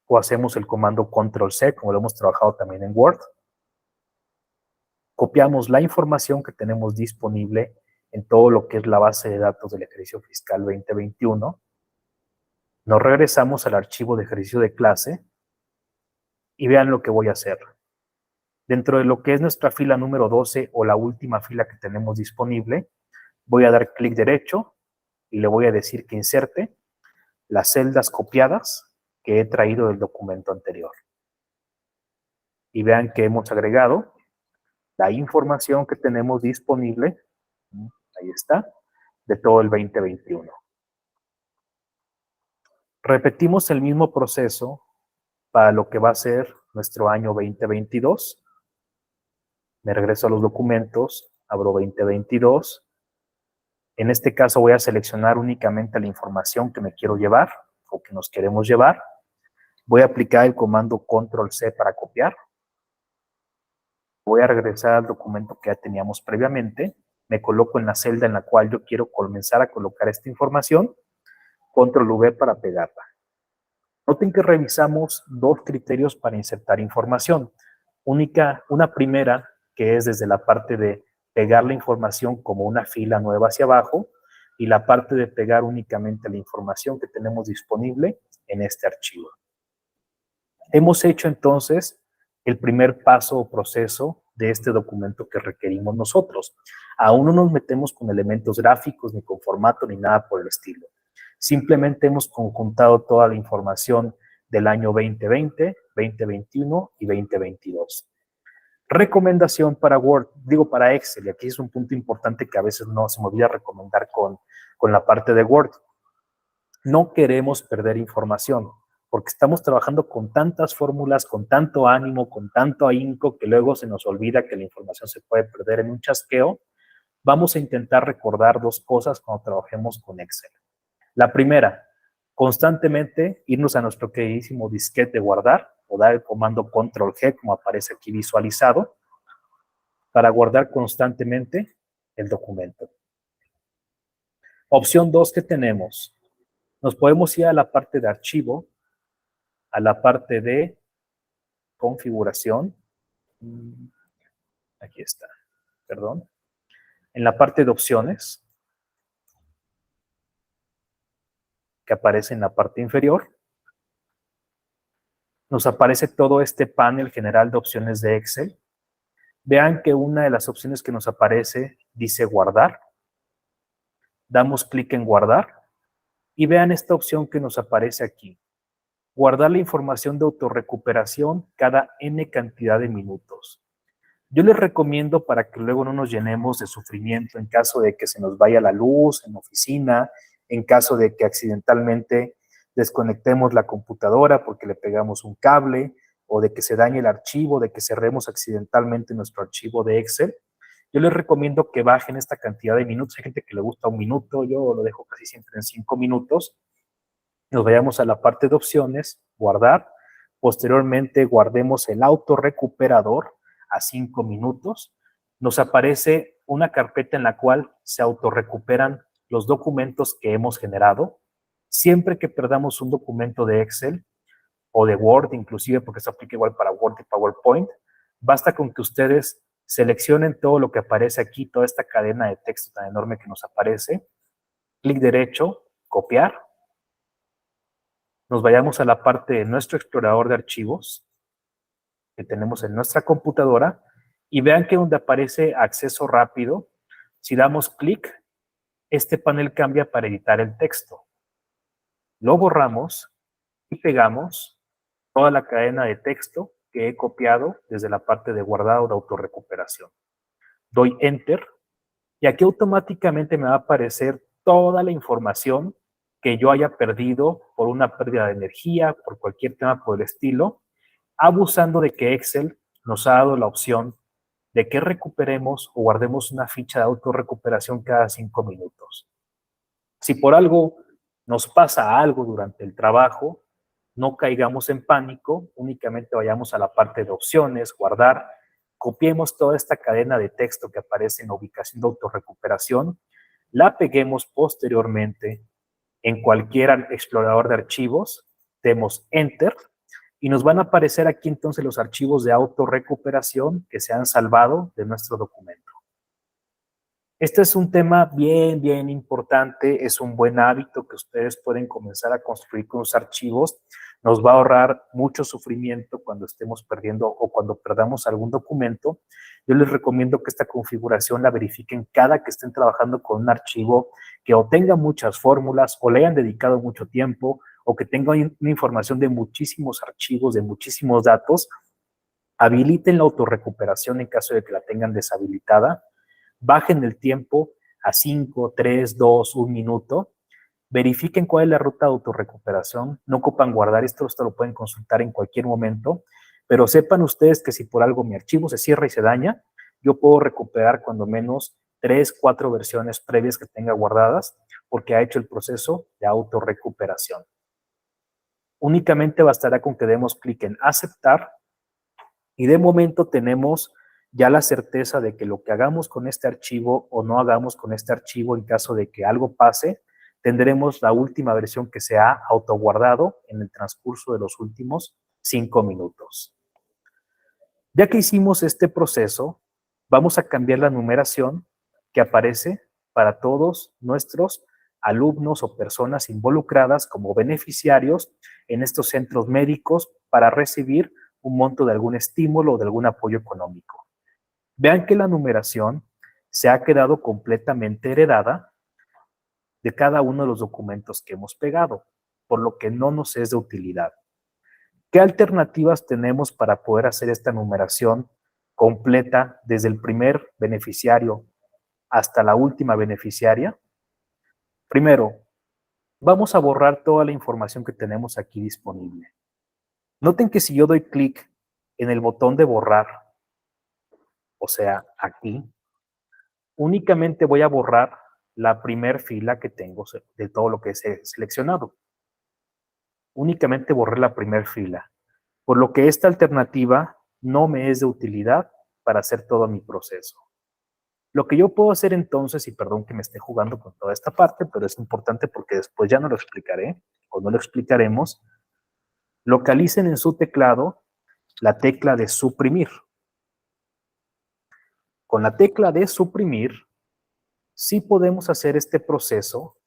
o hacemos el comando Control-C, como lo hemos trabajado también en Word. Copiamos la información que tenemos disponible en todo lo que es la base de datos del ejercicio fiscal 2021. Nos regresamos al archivo de ejercicio de clase y vean lo que voy a hacer. Dentro de lo que es nuestra fila número 12 o la última fila que tenemos disponible, voy a dar clic derecho y le voy a decir que inserte las celdas copiadas que he traído del documento anterior. Y vean que hemos agregado la información que tenemos disponible, ahí está, de todo el 2021. Repetimos el mismo proceso para lo que va a ser nuestro año 2022. Me regreso a los documentos, abro 2022. En este caso voy a seleccionar únicamente la información que me quiero llevar o que nos queremos llevar. Voy a aplicar el comando Control-C para copiar. Voy a regresar al documento que ya teníamos previamente. Me coloco en la celda en la cual yo quiero comenzar a colocar esta información. Control-V para pegarla. Noten que revisamos dos criterios para insertar información. Una primera, que es desde la parte de pegar la información como una fila nueva hacia abajo, y la parte de pegar únicamente la información que tenemos disponible en este archivo. Hemos hecho entonces el primer paso o proceso de este documento que requerimos nosotros. Aún no nos metemos con elementos gráficos, ni con formato, ni nada por el estilo. Simplemente hemos conjuntado toda la información del año 2020, 2021 y 2022. Recomendación para Word, para Excel, y aquí es un punto importante que a veces no se me olvida recomendar con la parte de Word. No queremos perder información, porque estamos trabajando con tantas fórmulas, con tanto ánimo, con tanto ahínco, que luego se nos olvida que la información se puede perder en un chasqueo. Vamos a intentar recordar dos cosas cuando trabajemos con Excel. La primera, constantemente irnos a nuestro queridísimo disquete de guardar o dar el comando Control-G, como aparece aquí visualizado, para guardar constantemente el documento. Opción 2 que tenemos, nos podemos ir a la parte de archivo, a la parte de configuración, aquí está, perdón, en la parte de opciones, que aparece en la parte inferior, nos aparece todo este panel general de opciones de Excel. Vean que una de las opciones que nos aparece dice guardar. Damos clic en guardar y vean esta opción que nos aparece aquí. Guardar la información de autorrecuperación cada N cantidad de minutos. Yo les recomiendo, para que luego no nos llenemos de sufrimiento en caso de que se nos vaya la luz en la oficina, en caso de que accidentalmente desconectemos la computadora porque le pegamos un cable, o de que se dañe el archivo, de que cerremos accidentalmente nuestro archivo de Excel. Yo les recomiendo que bajen esta cantidad de minutos. Hay gente que le gusta 1 minuto, yo lo dejo casi siempre en 5 minutos. Nos vayamos a la parte de opciones, guardar. Posteriormente guardemos el autorrecuperador a 5 minutos. Nos aparece una carpeta en la cual se autorrecuperan los documentos que hemos generado. Siempre que perdamos un documento de Excel o de Word, inclusive, porque se aplica igual para Word y PowerPoint, basta con que ustedes seleccionen todo lo que aparece aquí, toda esta cadena de texto tan enorme que nos aparece, clic derecho, copiar, nos vayamos a la parte de nuestro explorador de archivos que tenemos en nuestra computadora y vean que donde aparece acceso rápido, si damos clic, este panel cambia para editar el texto. Lo borramos y pegamos toda la cadena de texto que he copiado desde la parte de guardado de autorrecuperación. Doy Enter y aquí automáticamente me va a aparecer toda la información que yo haya perdido por una pérdida de energía, por cualquier tema por el estilo, abusando de que Excel nos ha dado la opción de que recuperemos o guardemos una ficha de autorrecuperación cada 5 minutos. Si por algo nos pasa algo durante el trabajo, no caigamos en pánico, únicamente vayamos a la parte de opciones, guardar, copiemos toda esta cadena de texto que aparece en la ubicación de autorrecuperación, la peguemos posteriormente en cualquier explorador de archivos, demos Enter y nos van a aparecer aquí entonces los archivos de autorrecuperación que se han salvado de nuestro documento. Este es un tema bien importante, es un buen hábito que ustedes pueden comenzar a construir con los archivos. Nos va a ahorrar mucho sufrimiento cuando estemos perdiendo o cuando perdamos algún documento. Yo les recomiendo que esta configuración la verifiquen cada que estén trabajando con un archivo que o tenga muchas fórmulas o le hayan dedicado mucho tiempo o que tenga una información de muchísimos archivos, de muchísimos datos. Habiliten la autorrecuperación en caso de que la tengan deshabilitada. Bajen el tiempo a 5, 3, 2, 1 minuto. Verifiquen cuál es la ruta de autorrecuperación. No ocupan guardar esto lo pueden consultar en cualquier momento. Pero sepan ustedes que si por algo mi archivo se cierra y se daña, yo puedo recuperar cuando menos 3, 4 versiones previas que tenga guardadas porque ha hecho el proceso de autorrecuperación. Únicamente bastará con que demos clic en aceptar y de momento tenemos ya la certeza de que lo que hagamos con este archivo o no hagamos con este archivo en caso de que algo pase, tendremos la última versión que se ha autoguardado en el transcurso de los últimos 5 minutos. Ya que hicimos este proceso, vamos a cambiar la numeración que aparece para todos nuestros alumnos o personas involucradas como beneficiarios en estos centros médicos para recibir un monto de algún estímulo o de algún apoyo económico. Vean que la numeración se ha quedado completamente heredada de cada uno de los documentos que hemos pegado, por lo que no nos es de utilidad. ¿Qué alternativas tenemos para poder hacer esta numeración completa desde el primer beneficiario hasta la última beneficiaria? Primero, vamos a borrar toda la información que tenemos aquí disponible. Noten que si yo doy clic en el botón de borrar, o sea, aquí, únicamente voy a borrar la primer fila que tengo de todo lo que he seleccionado. Únicamente borré la primer fila, por lo que esta alternativa no me es de utilidad para hacer todo mi proceso. Lo que yo puedo hacer entonces, y perdón que me esté jugando con toda esta parte, pero es importante porque después ya no lo explicaré o no lo explicaremos, localicen en su teclado la tecla de suprimir. Con la tecla de suprimir, sí podemos hacer este proceso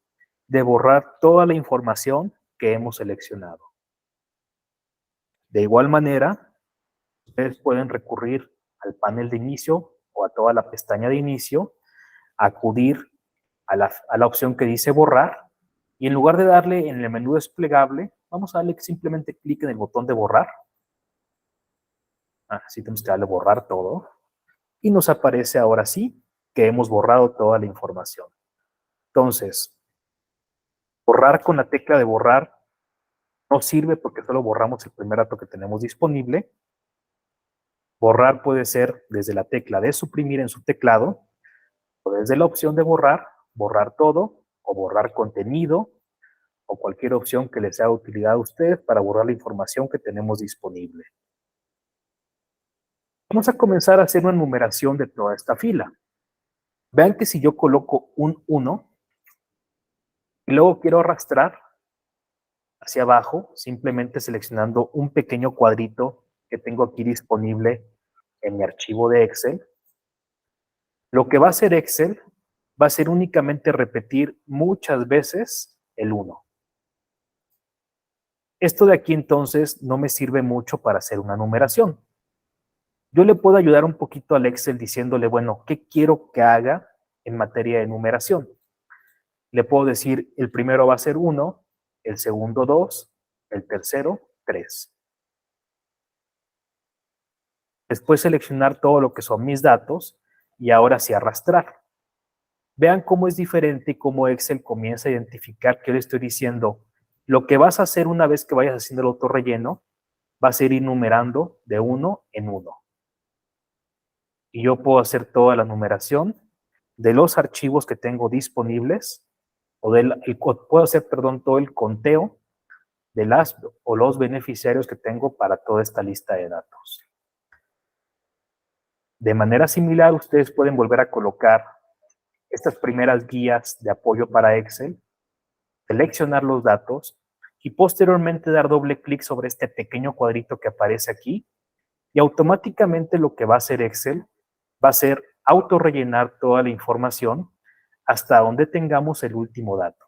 de borrar toda la información que hemos seleccionado. De igual manera, ustedes pueden recurrir al panel de inicio o a toda la pestaña de inicio, acudir a la opción que dice borrar y en lugar de darle en el menú desplegable, vamos a darle simplemente clic en el botón de borrar. Así tenemos que darle borrar todo y nos aparece ahora sí que hemos borrado toda la información. Entonces, borrar con la tecla de borrar no sirve porque solo borramos el primer dato que tenemos disponible. Borrar puede ser desde la tecla de suprimir en su teclado o desde la opción de borrar, borrar todo o borrar contenido o cualquier opción que les sea de utilidad a ustedes para borrar la información que tenemos disponible. Vamos a comenzar a hacer una numeración de toda esta fila. Vean que si yo coloco un 1 y luego quiero arrastrar hacia abajo, simplemente seleccionando un pequeño cuadrito que tengo aquí disponible en mi archivo de Excel, lo que va a hacer Excel va a ser únicamente repetir muchas veces el 1. Esto de aquí entonces no me sirve mucho para hacer una numeración. Yo le puedo ayudar un poquito al Excel diciéndole, bueno, ¿qué quiero que haga en materia de numeración? Le puedo decir, el primero va a ser 1, el segundo 2, el tercero 3. Después seleccionar todo lo que son mis datos y ahora sí arrastrar. Vean cómo es diferente y cómo Excel comienza a identificar que yo le estoy diciendo, lo que vas a hacer una vez que vayas haciendo el autorrelleno, vas a ir numerando de 1 en 1. Y yo puedo hacer toda la numeración de los archivos que tengo disponibles, puedo hacer, perdón, todo el conteo de las o los beneficiarios que tengo para toda esta lista de datos. De manera similar, ustedes pueden volver a colocar estas primeras guías de apoyo para Excel, seleccionar los datos y posteriormente dar doble clic sobre este pequeño cuadrito que aparece aquí y automáticamente lo que va a hacer Excel va a ser autorrellenar toda la información hasta donde tengamos el último dato.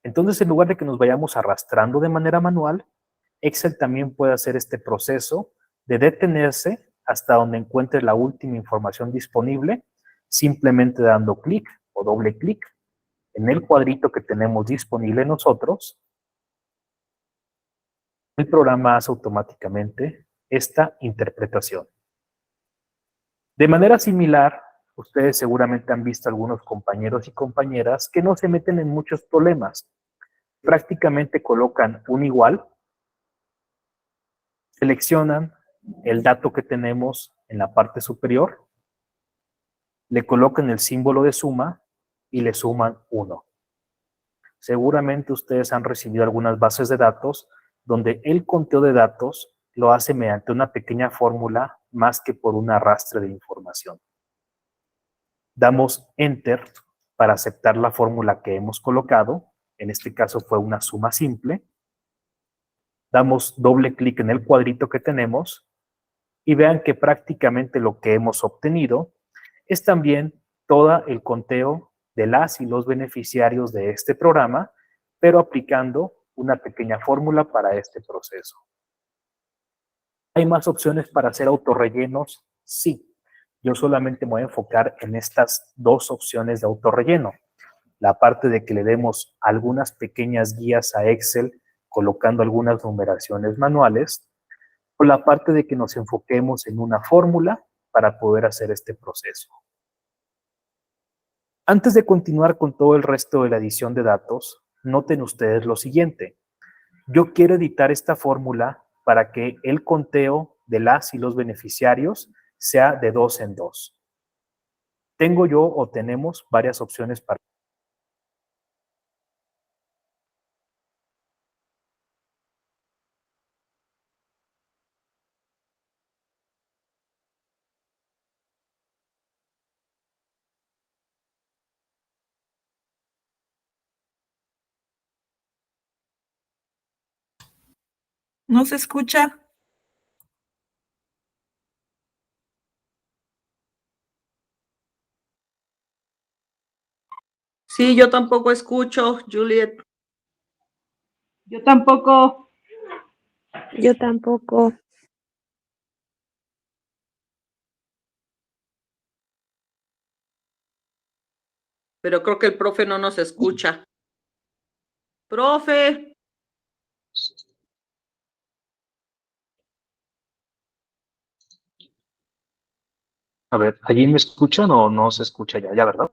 Entonces, en lugar de que nos vayamos arrastrando de manera manual, Excel también puede hacer este proceso de detenerse hasta donde encuentre la última información disponible, simplemente dando clic o doble clic en el cuadrito que tenemos disponible nosotros. El programa hace automáticamente esta interpretación. De manera similar, ustedes seguramente han visto algunos compañeros y compañeras que no se meten en muchos problemas. Prácticamente colocan un igual, seleccionan el dato que tenemos en la parte superior, le colocan el símbolo de suma y le suman 1. Seguramente ustedes han recibido algunas bases de datos donde el conteo de datos lo hace mediante una pequeña fórmula más que por un arrastre de información. Damos Enter para aceptar la fórmula que hemos colocado. En este caso fue una suma simple. Damos doble clic en el cuadrito que tenemos y vean que prácticamente lo que hemos obtenido es también todo el conteo de las y los beneficiarios de este programa, pero aplicando una pequeña fórmula para este proceso. ¿Hay más opciones para hacer autorrellenos? Sí. Yo solamente me voy a enfocar en estas dos opciones de autorrelleno. La parte de que le demos algunas pequeñas guías a Excel colocando algunas numeraciones manuales, o la parte de que nos enfoquemos en una fórmula para poder hacer este proceso. Antes de continuar con todo el resto de la edición de datos, noten ustedes lo siguiente. Yo quiero editar esta fórmula para que el conteo de las y los beneficiarios sea de 2 en 2. Tengo yo o tenemos varias opciones para... ¿No se escucha? Sí, yo tampoco escucho, Juliet. Yo tampoco. Yo tampoco. Pero creo que el profe no nos escucha. Profe. A ver, ¿allí me escuchan o no se escucha ya? Ya, ¿verdad?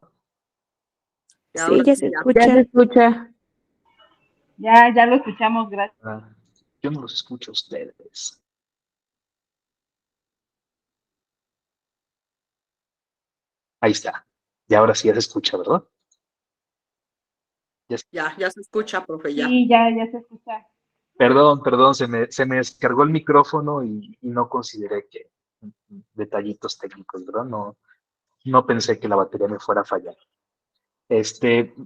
Sí, ya se Ya escucha. se escucha. Ya lo escuchamos, gracias. Yo no los escucho a ustedes. Ahí está. Y ahora sí ya se escucha, ¿verdad? Ya se escucha, profe, ya. Sí, ya se escucha. Perdón, se me descargó el micrófono y no consideré que detallitos técnicos, ¿verdad? No pensé que la batería me fuera a fallar.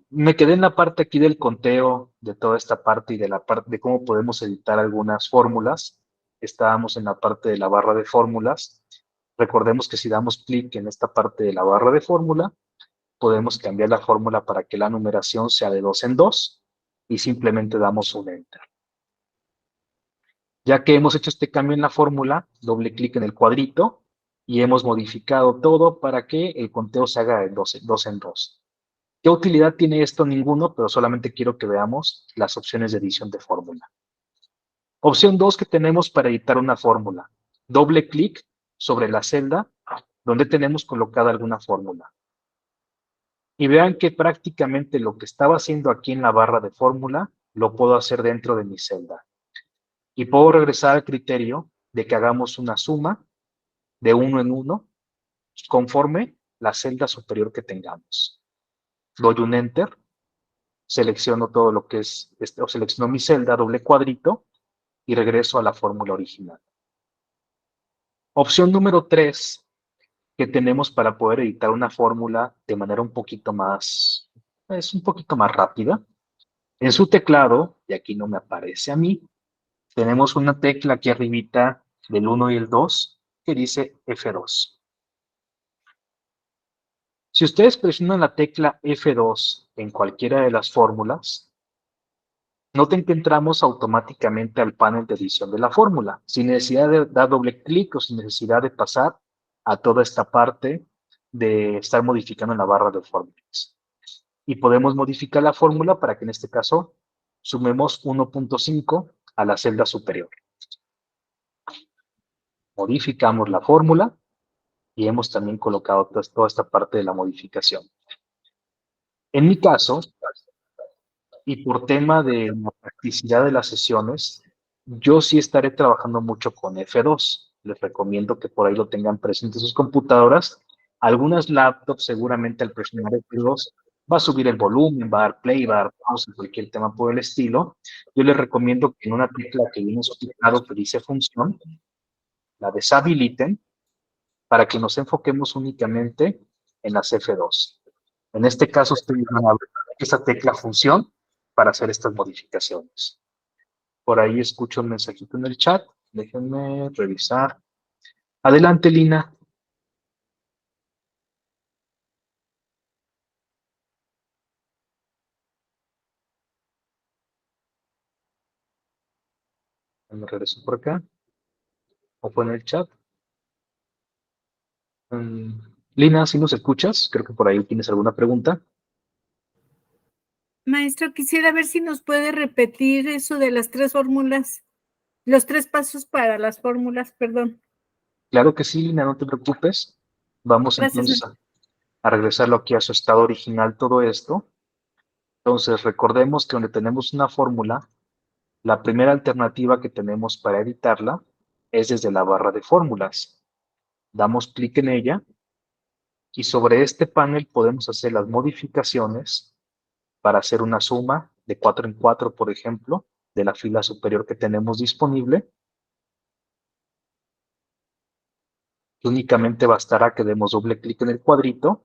Me quedé en la parte aquí del conteo de toda esta parte y de la parte de cómo podemos editar algunas fórmulas. Estábamos en la parte de la barra de fórmulas. Recordemos que si damos clic en esta parte de la barra de fórmula, podemos cambiar la fórmula para que la numeración sea de 2 en 2 y simplemente damos un Enter. Ya que hemos hecho este cambio en la fórmula, doble clic en el cuadrito y hemos modificado todo para que el conteo se haga de dos en dos. ¿Qué utilidad tiene esto? Ninguno, pero solamente quiero que veamos las opciones de edición de fórmula. Opción 2 que tenemos para editar una fórmula. Doble clic sobre la celda donde tenemos colocada alguna fórmula. Y vean que prácticamente lo que estaba haciendo aquí en la barra de fórmula lo puedo hacer dentro de mi celda. Y puedo regresar al criterio de que hagamos una suma de 1 en 1 conforme la celda superior que tengamos. Doy un Enter, selecciono todo lo que es, o selecciono mi celda, doble cuadrito, y regreso a la fórmula original. Opción número 3 que tenemos para poder editar una fórmula de manera un poquito más rápida. En su teclado, y aquí no me aparece a mí, tenemos una tecla aquí arribita del 1 y el 2 que dice F2. Si ustedes presionan la tecla F2 en cualquiera de las fórmulas, noten que entramos automáticamente al panel de edición de la fórmula, sin necesidad de dar doble clic o sin necesidad de pasar a toda esta parte de estar modificando en la barra de fórmulas. Y podemos modificar la fórmula para que en este caso sumemos 1.5 a la celda superior. Modificamos la fórmula y hemos también colocado toda esta parte de la modificación. En mi caso, y por tema de la practicidad de las sesiones, yo sí estaré trabajando mucho con F2. Les recomiendo que por ahí lo tengan presente en sus computadoras. Algunas laptops seguramente al presionar F2 va a subir el volumen, va a dar play, va a dar pausa, cualquier tema por el estilo. Yo les recomiendo que en una tecla que viene explicado que dice función, la deshabiliten para que nos enfoquemos únicamente en las F2. En este caso, ustedes van a ver esa tecla función para hacer estas modificaciones. Por ahí escucho un mensajito en el chat. Déjenme revisar. Adelante, Lina. Me regreso por acá. O fue en el chat. Lina, si nos escuchas, creo que por ahí tienes alguna pregunta. Maestro, quisiera ver si nos puede repetir eso de las 3 fórmulas, los 3 pasos para las fórmulas, perdón. Claro que sí, Lina, no te preocupes. Vamos Gracias. entonces a regresarlo aquí a su estado original todo esto. Entonces, recordemos que donde tenemos una fórmula, la primera alternativa que tenemos para editarla es desde la barra de fórmulas. Damos clic en ella y sobre este panel podemos hacer las modificaciones para hacer una suma de 4 en 4, por ejemplo, de la fila superior que tenemos disponible. Y únicamente bastará que demos doble clic en el cuadrito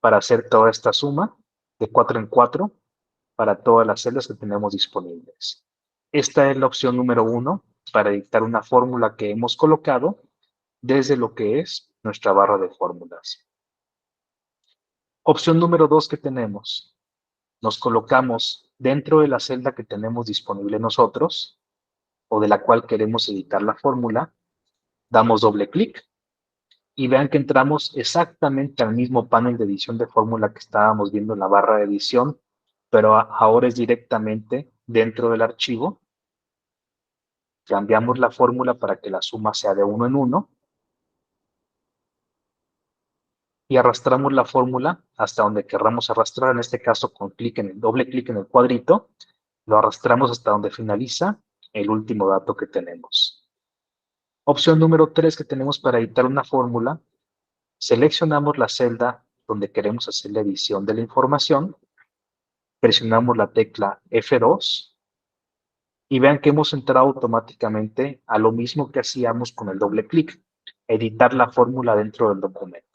para hacer toda esta suma de 4 en 4 para todas las celdas que tenemos disponibles. Esta es la opción número 1 para editar una fórmula que hemos colocado desde lo que es nuestra barra de fórmulas. Opción número 2 que tenemos. Nos colocamos dentro de la celda que tenemos disponible nosotros o de la cual queremos editar la fórmula. Damos doble clic y vean que entramos exactamente al mismo panel de edición de fórmula que estábamos viendo en la barra de edición, pero ahora es directamente dentro del archivo. Cambiamos la fórmula para que la suma sea de 1 en 1 y arrastramos la fórmula hasta donde querramos arrastrar, en este caso con doble clic en el cuadrito, lo arrastramos hasta donde finaliza el último dato que tenemos. Opción número 3 que tenemos para editar una fórmula, seleccionamos la celda donde queremos hacer la edición de la información, presionamos la tecla F2 y vean que hemos entrado automáticamente a lo mismo que hacíamos con el doble clic, editar la fórmula dentro del documento.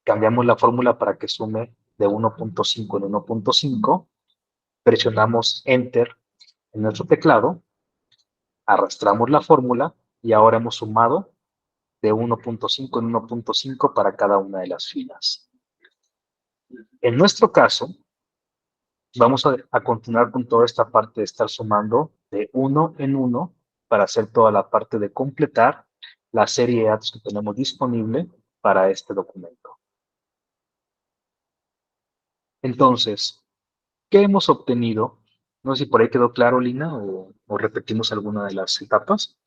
Cambiamos la fórmula para que sume de 1.5 en 1.5, presionamos Enter en nuestro teclado, arrastramos la fórmula y ahora hemos sumado de 1.5 en 1.5 para cada una de las filas. En nuestro caso, Vamos a continuar con toda esta parte de estar sumando de uno en uno para hacer toda la parte de completar la serie de datos que tenemos disponible para este documento. Entonces, ¿qué hemos obtenido? No sé si por ahí quedó claro, Lina, o repetimos alguna de las etapas.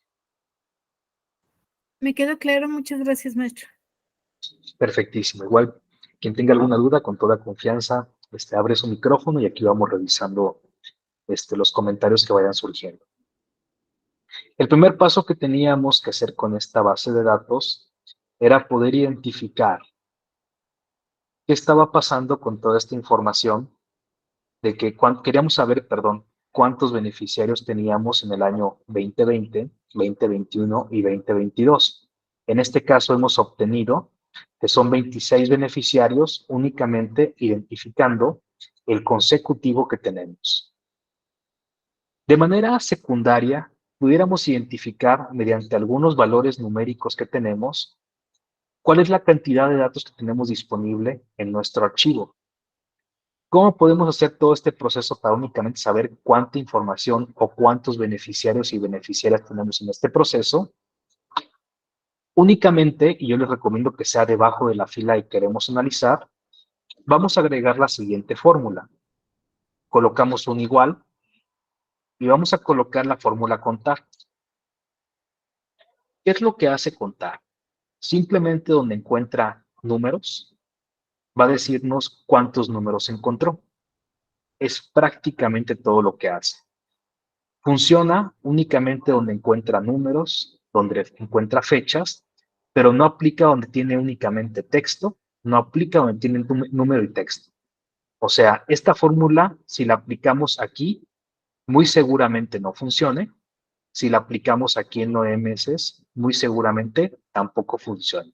Me quedó claro, muchas gracias, maestro. Perfectísimo. Igual, quien tenga alguna duda, con toda confianza, abre su micrófono y aquí vamos revisando los comentarios que vayan surgiendo. El primer paso que teníamos que hacer con esta base de datos era poder identificar qué estaba pasando con toda esta información de que queríamos saber, perdón, cuántos beneficiarios teníamos en el año 2020, 2021 y 2022. En este caso hemos obtenido que son 26 beneficiarios únicamente identificando el consecutivo que tenemos. De manera secundaria, pudiéramos identificar mediante algunos valores numéricos que tenemos cuál es la cantidad de datos que tenemos disponible en nuestro archivo. ¿Cómo podemos hacer todo este proceso para únicamente saber cuánta información o cuántos beneficiarios y beneficiarias tenemos en este proceso? Únicamente, y yo les recomiendo que sea debajo de la fila y queremos analizar, vamos a agregar la siguiente fórmula. Colocamos un igual y vamos a colocar la fórmula contar. ¿Qué es lo que hace contar? Simplemente donde encuentra números, va a decirnos cuántos números encontró. Es prácticamente todo lo que hace. Funciona únicamente donde encuentra números, donde encuentra fechas, pero no aplica donde tiene únicamente texto, no aplica donde tiene número y texto. O sea, esta fórmula, si la aplicamos aquí, muy seguramente no funcione. Si la aplicamos aquí en OMS, muy seguramente tampoco funcione.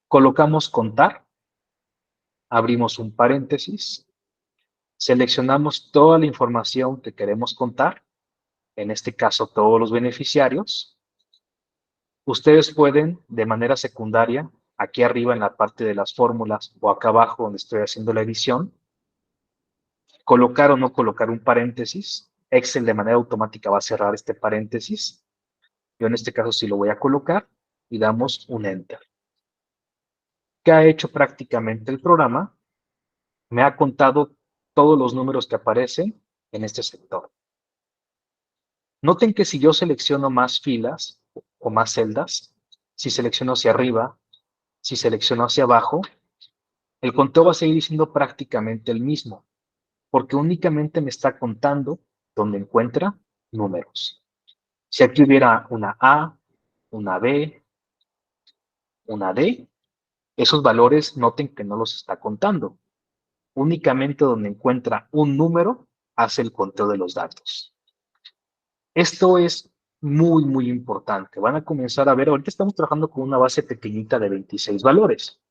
Colocamos contar, abrimos un paréntesis, seleccionamos toda la información que queremos contar, en este caso todos los beneficiarios. Ustedes pueden, de manera secundaria, aquí arriba en la parte de las fórmulas o acá abajo donde estoy haciendo la edición, colocar o no colocar un paréntesis. Excel de manera automática va a cerrar este paréntesis. Yo en este caso sí lo voy a colocar y damos un Enter. ¿Qué ha hecho prácticamente el programa? Me ha contado todos los números que aparecen en este sector. Noten que si yo selecciono más filas o más celdas, si selecciono hacia arriba, si selecciono hacia abajo, el conteo va a seguir siendo prácticamente el mismo, porque únicamente me está contando donde encuentra números. Si aquí hubiera una A, una B, una D, esos valores noten que no los está contando. Únicamente donde encuentra un número, hace el conteo de los datos. Esto es muy, muy importante. Van a comenzar a ver, ahorita estamos trabajando con una base pequeñita de 26 valores,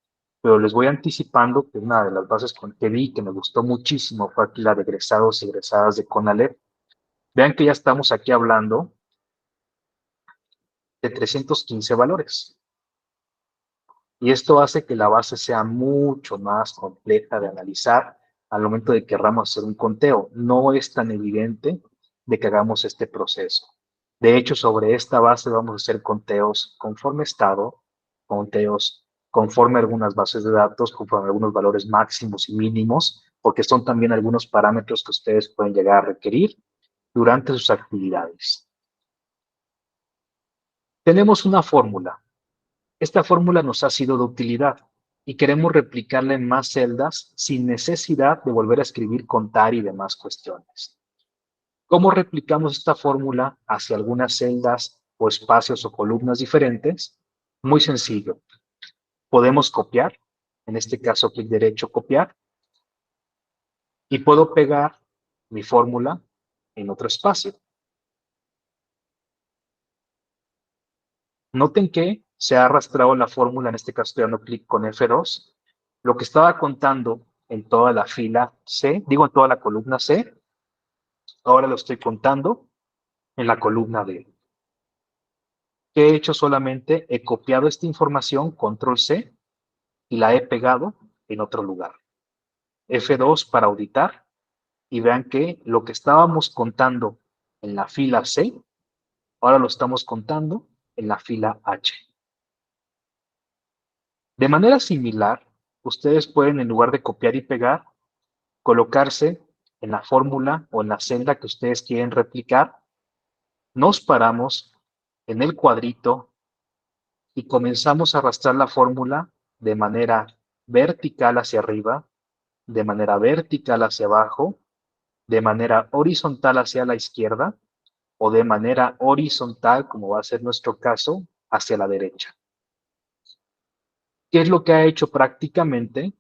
pero les voy anticipando que una de las bases que vi que me gustó muchísimo fue aquí la de egresados y egresadas de CONALEP. Vean que ya estamos aquí hablando de 315 valores. Y esto hace que la base sea mucho más compleja de analizar al momento de que queramos hacer un conteo. No es tan evidente de que hagamos este proceso. De hecho, sobre esta base vamos a hacer conteos conforme estado, conteos conforme algunas bases de datos, conforme algunos valores máximos y mínimos, porque son también algunos parámetros que ustedes pueden llegar a requerir durante sus actividades. Tenemos una fórmula. Esta fórmula nos ha sido de utilidad y queremos replicarla en más celdas sin necesidad de volver a escribir, contar y demás cuestiones. ¿Cómo replicamos esta fórmula hacia algunas celdas o espacios o columnas diferentes? Muy sencillo. Podemos copiar, en este caso clic derecho, copiar, y puedo pegar mi fórmula en otro espacio. Noten que se ha arrastrado la fórmula, en este caso estoy dando clic con F2. Lo que estaba contando en toda la fila C, digo en toda la columna C, ahora lo estoy contando en la columna D. ¿Qué he hecho? Solamente he copiado esta información, control C, y la he pegado en otro lugar. F2 para auditar y vean que lo que estábamos contando en la fila C, ahora lo estamos contando en la fila H. De manera similar, ustedes pueden, en lugar de copiar y pegar, colocarse en la fórmula o en la celda que ustedes quieren replicar, nos paramos en el cuadrito y comenzamos a arrastrar la fórmula de manera vertical hacia arriba, de manera vertical hacia abajo, de manera horizontal hacia la izquierda o de manera horizontal, como va a ser nuestro caso, hacia la derecha. ¿Qué es lo que ha hecho prácticamente?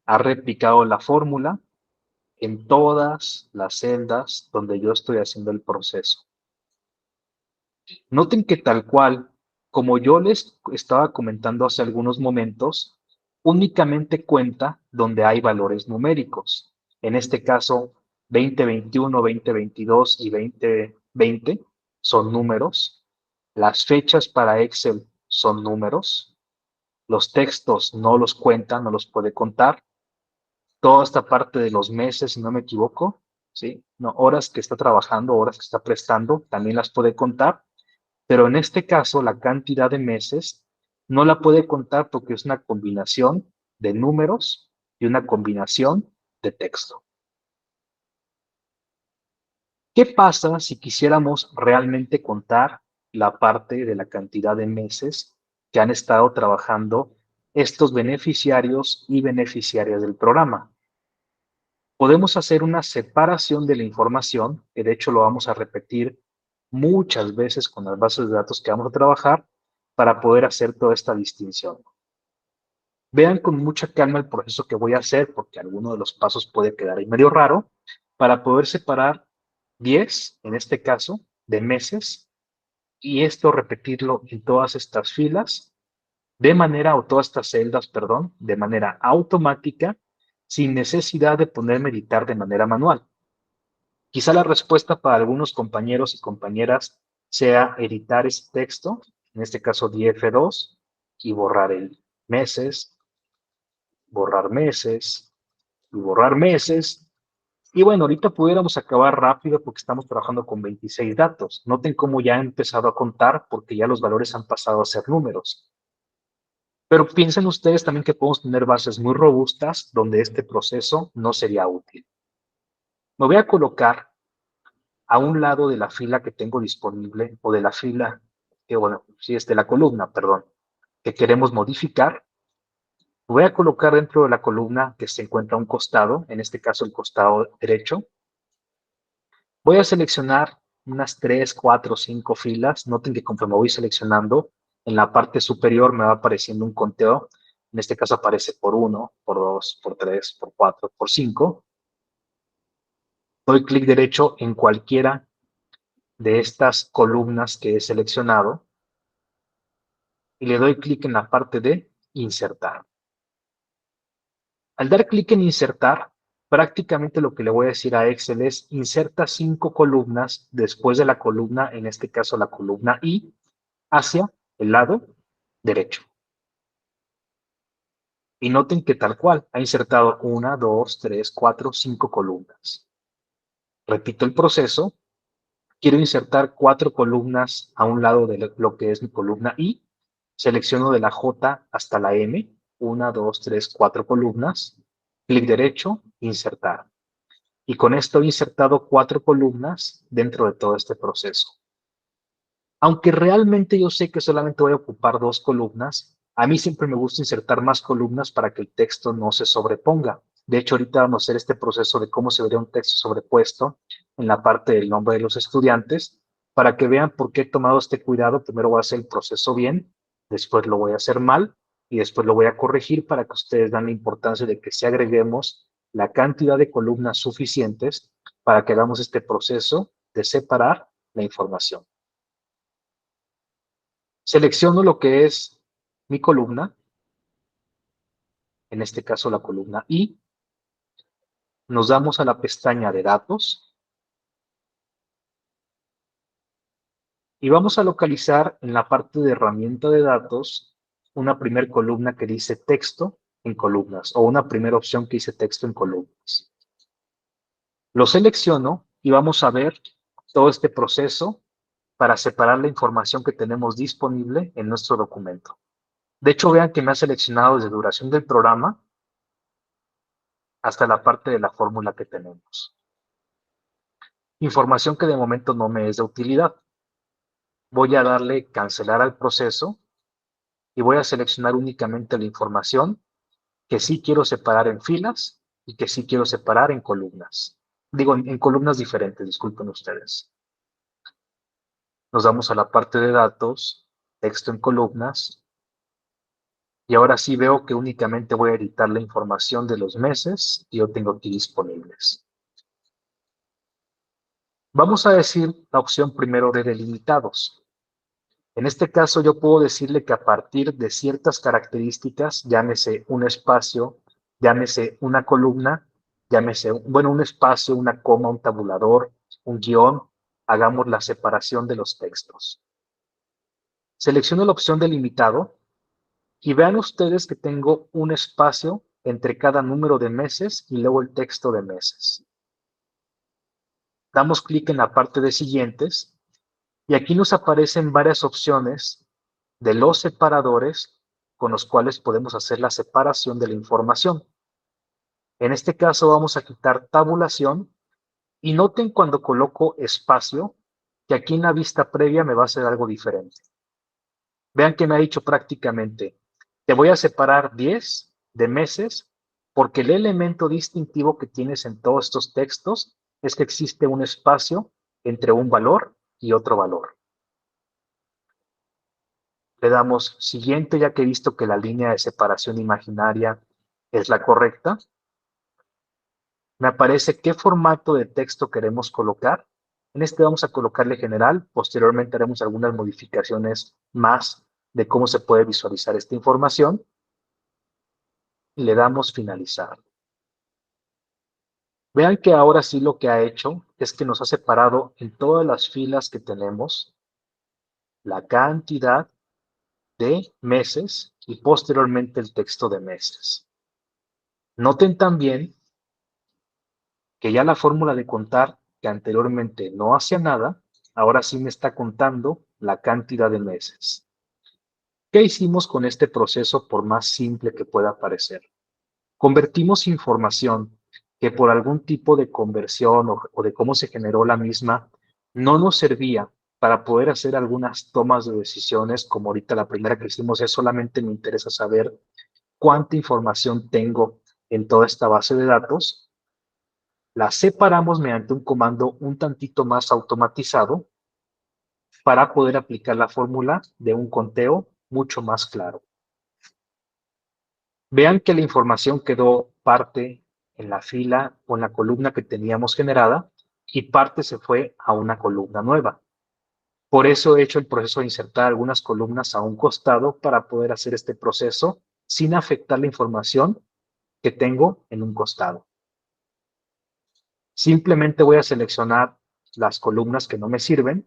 Ha replicado la fórmula en todas las celdas donde yo estoy haciendo el proceso. Noten que tal cual, como yo les estaba comentando hace algunos momentos, únicamente cuenta donde hay valores numéricos. En este caso, 2021, 2022 y 2020 son números. Las fechas para Excel son números. Los textos no los cuenta, no los puede contar. Toda esta parte de los meses, si no me equivoco, ¿sí? No, horas que está trabajando, horas que está prestando, también las puede contar. Pero en este caso, la cantidad de meses no la puede contar porque es una combinación de números y una combinación de texto. ¿Qué pasa si quisiéramos realmente contar la parte de la cantidad de meses que han estado trabajando estos beneficiarios y beneficiarias del programa? Podemos hacer una separación de la información, que de hecho lo vamos a repetir muchas veces con las bases de datos que vamos a trabajar para poder hacer toda esta distinción. Vean con mucha calma el proceso que voy a hacer, porque alguno de los pasos puede quedar ahí medio raro, para poder separar 10, en este caso, de meses, y esto repetirlo en todas estas filas, de manera, o todas estas celdas, perdón, de manera automática, sin necesidad de ponerme a editar de manera manual. Quizá la respuesta para algunos compañeros y compañeras sea editar ese texto, en este caso DF2, y borrar el meses, borrar meses, y borrar meses. Y bueno, ahorita pudiéramos acabar rápido porque estamos trabajando con 26 datos. Noten cómo ya he empezado a contar porque ya los valores han pasado a ser números. Pero piensen ustedes también que podemos tener bases muy robustas donde este proceso no sería útil. Me voy a colocar a un lado de la fila que tengo disponible o de la fila, bueno, sí, es de la columna, perdón, que queremos modificar. Voy a colocar dentro de la columna que se encuentra a un costado, en este caso el costado derecho. Voy a seleccionar unas 3, 4, 5 filas. Noten que conforme voy seleccionando, en la parte superior me va apareciendo un conteo. En este caso aparece por 1, por 2, por 3, por 4, por 5. Doy clic derecho en cualquiera de estas columnas que he seleccionado y le doy clic en la parte de insertar. Al dar clic en insertar, prácticamente lo que le voy a decir a Excel es inserta 5 columnas después de la columna, en este caso la columna I, hacia el lado derecho. Y noten que tal cual ha insertado 1, 2, 3, 4, 5 columnas. Repito el proceso. Quiero insertar 4 columnas a un lado de lo que es mi columna I. Selecciono de la J hasta la M. 1, 2, 3, 4 columnas. Clic derecho, insertar. Y con esto he insertado 4 columnas dentro de todo este proceso. Aunque realmente yo sé que solamente voy a ocupar 2 columnas, a mí siempre me gusta insertar más columnas para que el texto no se sobreponga. De hecho, ahorita vamos a hacer este proceso de cómo se vería un texto sobrepuesto en la parte del nombre de los estudiantes, para que vean por qué he tomado este cuidado. Primero voy a hacer el proceso bien, después lo voy a hacer mal y después lo voy a corregir para que ustedes dan la importancia de que si agreguemos la cantidad de columnas suficientes para que hagamos este proceso de separar la información. Selecciono lo que es mi columna, en este caso la columna I. Nos damos a la pestaña de datos y vamos a localizar en la parte de herramienta de datos una primer columna que dice texto en columnas, o una primera opción que dice texto en columnas. Lo selecciono y vamos a ver todo este proceso para separar la información que tenemos disponible en nuestro documento. De hecho, vean que me ha seleccionado desde duración del programa hasta la parte de la fórmula que tenemos. Información que de momento no me es de utilidad. Voy a darle cancelar al proceso y voy a seleccionar únicamente la información que sí quiero separar en filas y que sí quiero separar en columnas. Digo, en columnas diferentes, disculpen ustedes. Nos vamos a la parte de datos, texto en columnas, y ahora sí veo que únicamente voy a editar la información de los meses que yo tengo aquí disponibles. Vamos a decir la opción primero de delimitados. En este caso yo puedo decirle que a partir de ciertas características, llámese un espacio, llámese una columna, llámese, bueno, un espacio, una coma, un tabulador, un guión, hagamos la separación de los textos. Selecciono la opción delimitado y vean ustedes que tengo un espacio entre cada número de meses y luego el texto de meses. Damos clic en la parte de siguientes y aquí nos aparecen varias opciones de los separadores con los cuales podemos hacer la separación de la información. En este caso vamos a quitar tabulación y noten cuando coloco espacio que aquí en la vista previa me va a hacer algo diferente. Vean que me ha dicho prácticamente, te voy a separar 10 de meses porque el elemento distintivo que tienes en todos estos textos es que existe un espacio entre un valor y otro valor. Le damos siguiente, ya que he visto que la línea de separación imaginaria es la correcta. Me aparece qué formato de texto queremos colocar. En este vamos a colocarle general. Posteriormente haremos algunas modificaciones más de cómo se puede visualizar esta información. Y le damos finalizar. Vean que ahora sí lo que ha hecho es que nos ha separado en todas las filas que tenemos la cantidad de meses y posteriormente el texto de meses. Noten también que ya la fórmula de contar que anteriormente no hacía nada, ahora sí me está contando la cantidad de meses. ¿Qué hicimos con este proceso por más simple que pueda parecer? Convertimos información que por algún tipo de conversión o de cómo se generó la misma no nos servía para poder hacer algunas tomas de decisiones, como ahorita la primera que hicimos es solamente me interesa saber cuánta información tengo en toda esta base de datos. La separamos mediante un comando un tantito más automatizado para poder aplicar la fórmula de un conteo mucho más claro. Vean que la información quedó parte en la fila o en la columna que teníamos generada y parte se fue a una columna nueva. Por eso he hecho el proceso de insertar algunas columnas a un costado para poder hacer este proceso sin afectar la información que tengo en un costado. Simplemente voy a seleccionar las columnas que no me sirven,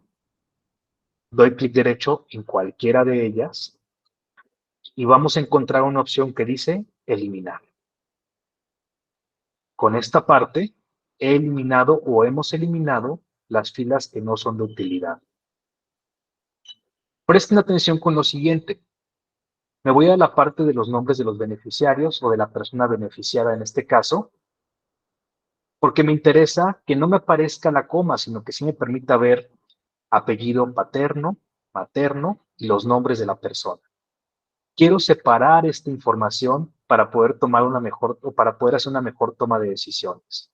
doy clic derecho en cualquiera de ellas y vamos a encontrar una opción que dice eliminar. Con esta parte he eliminado o hemos eliminado las filas que no son de utilidad. Presten atención con lo siguiente. Me voy a la parte de los nombres de los beneficiarios o de la persona beneficiada en este caso, porque me interesa que no me aparezca la coma, sino que sí me permita ver apellido paterno, materno y los nombres de la persona. Quiero separar esta información para poder tomar una mejor o para poder hacer una mejor toma de decisiones.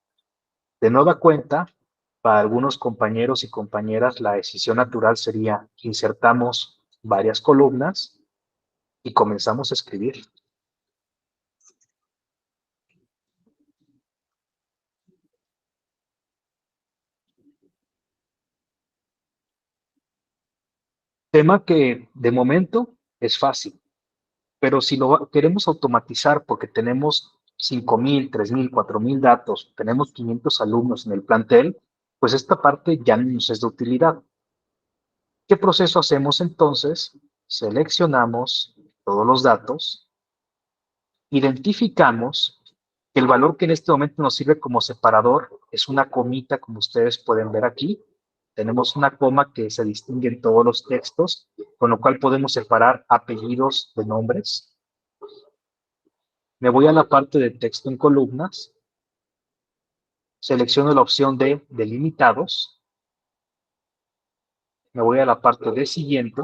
De nueva cuenta, para algunos compañeros y compañeras, la decisión natural sería insertamos varias columnas y comenzamos a escribir. Tema que de momento es fácil, pero si lo queremos automatizar porque tenemos 5,000, 3,000, 4,000 datos, tenemos 500 alumnos en el plantel, pues esta parte ya no nos es de utilidad. ¿Qué proceso hacemos entonces? Seleccionamos todos los datos, Identificamos que el valor que en este momento nos sirve como separador es una comita, como ustedes pueden ver aquí. Tenemos una coma que se distingue en todos los textos, con lo cual podemos separar apellidos de nombres. Me voy a la parte de texto en columnas. Selecciono la opción de delimitados. Me voy a la parte de siguiente.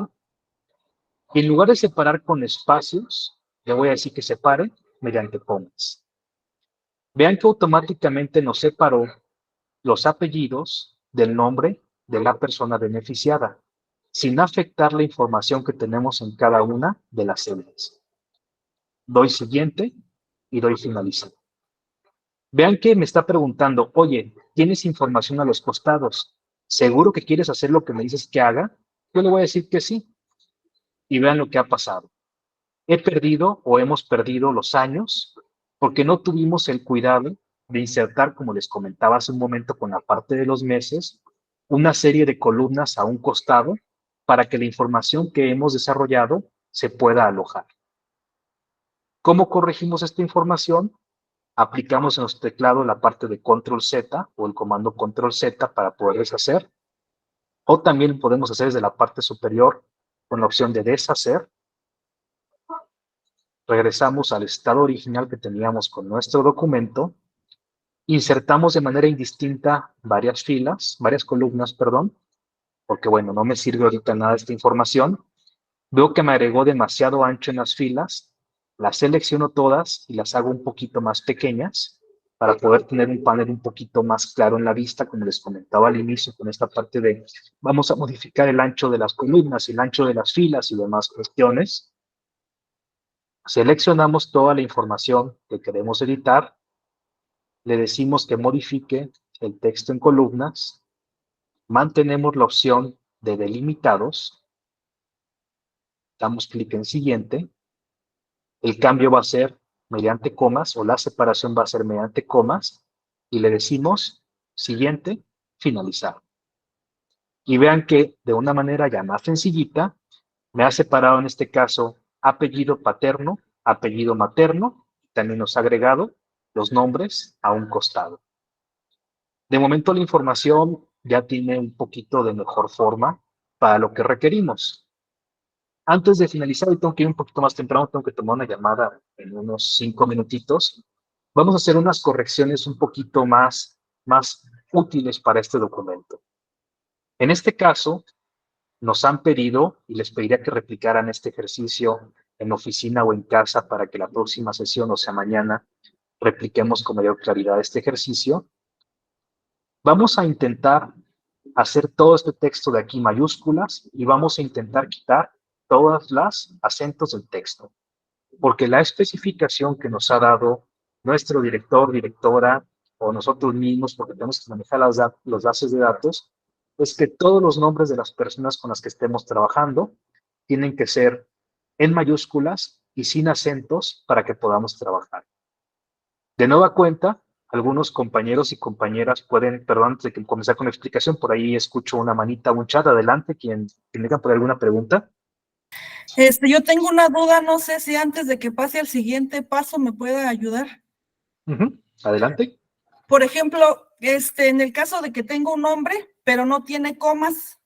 Y en lugar de separar con espacios, le voy a decir que separe mediante comas. Vean que automáticamente nos separó los apellidos del nombre de la persona beneficiada, sin afectar la información que tenemos en cada una de las celdas. Doy siguiente y doy finalizar. Vean que me está preguntando, oye, ¿tienes información a los costados? ¿Seguro que quieres hacer lo que me dices que haga? Yo le voy a decir que sí. Y vean lo que ha pasado. He perdido o hemos perdido los años porque no tuvimos el cuidado de insertar, como les comentaba hace un momento con la parte de los meses, una serie de columnas a un costado para que la información que hemos desarrollado se pueda alojar. ¿Cómo corregimos esta información? Aplicamos en nuestro teclado la parte de Control Z o el comando Control Z para poder deshacer. O también podemos hacer desde la parte superior con la opción de deshacer. Regresamos al estado original que teníamos con nuestro documento. Insertamos de manera indistinta varias columnas, porque bueno, no me sirve ahorita nada esta información. Veo que me agregó demasiado ancho en las filas. Las selecciono todas y las hago un poquito más pequeñas para poder tener un panel un poquito más claro en la vista, como les comentaba al inicio, con esta parte de vamos a modificar el ancho de las columnas, el ancho de las filas y demás cuestiones. Seleccionamos toda la información que queremos editar. Le decimos que modifique el texto en columnas. Mantenemos la opción de delimitados. Damos clic en siguiente. El cambio va a ser mediante comas o la separación va a ser mediante comas. Y le decimos siguiente, finalizar. Y vean que de una manera ya más sencillita me ha separado en este caso apellido paterno, apellido materno. También nos ha agregado los nombres a un costado. De momento la información ya tiene un poquito de mejor forma para lo que requerimos. Antes de finalizar, y tengo que ir un poquito más temprano, tengo que tomar una llamada en unos 5 minutitos. Vamos a hacer unas correcciones un poquito más útiles para este documento. En este caso, nos han pedido, y les pediría que replicaran este ejercicio en oficina o en casa para que la próxima sesión, o sea mañana, repliquemos con mayor claridad este ejercicio. Vamos a intentar hacer todo este texto de aquí mayúsculas y vamos a intentar quitar todas las acentos del texto, porque la especificación que nos ha dado nuestro director, directora o nosotros mismos, porque tenemos que manejar los bases de datos, es que todos los nombres de las personas con las que estemos trabajando tienen que ser en mayúsculas y sin acentos para que podamos trabajar. De nueva cuenta, algunos compañeros y compañeras pueden, perdón, antes de que comenzar con la explicación, por ahí escucho una manita, un chat, adelante, quien tenga por alguna pregunta. Yo tengo una duda, no sé si antes de que pase al siguiente paso me pueda ayudar. Adelante. Por ejemplo, en el caso de que tengo un nombre, pero no tiene comas.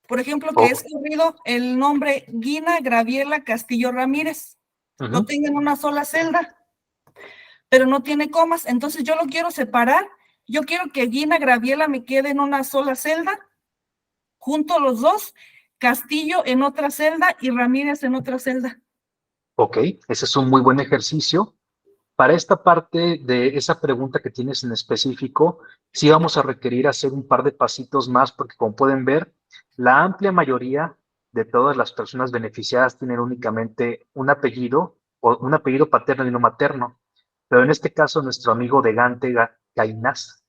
Por ejemplo, que he escogido el nombre Gina Graviela Castillo Ramírez. Lo tengo en una sola celda, pero no tiene comas. Entonces yo lo quiero separar. Yo quiero que Gina Graviela me quede en una sola celda, junto los dos, Castillo en otra celda y Ramírez en otra celda. Ok, ese es un muy buen ejercicio. Para esta parte de esa pregunta que tienes en específico, sí vamos a requerir hacer un par de pasitos más, porque como pueden ver, la amplia mayoría de todas las personas beneficiadas tienen únicamente un apellido, o un apellido paterno y no materno. Pero en este caso, nuestro amigo de Gante, Gainaz,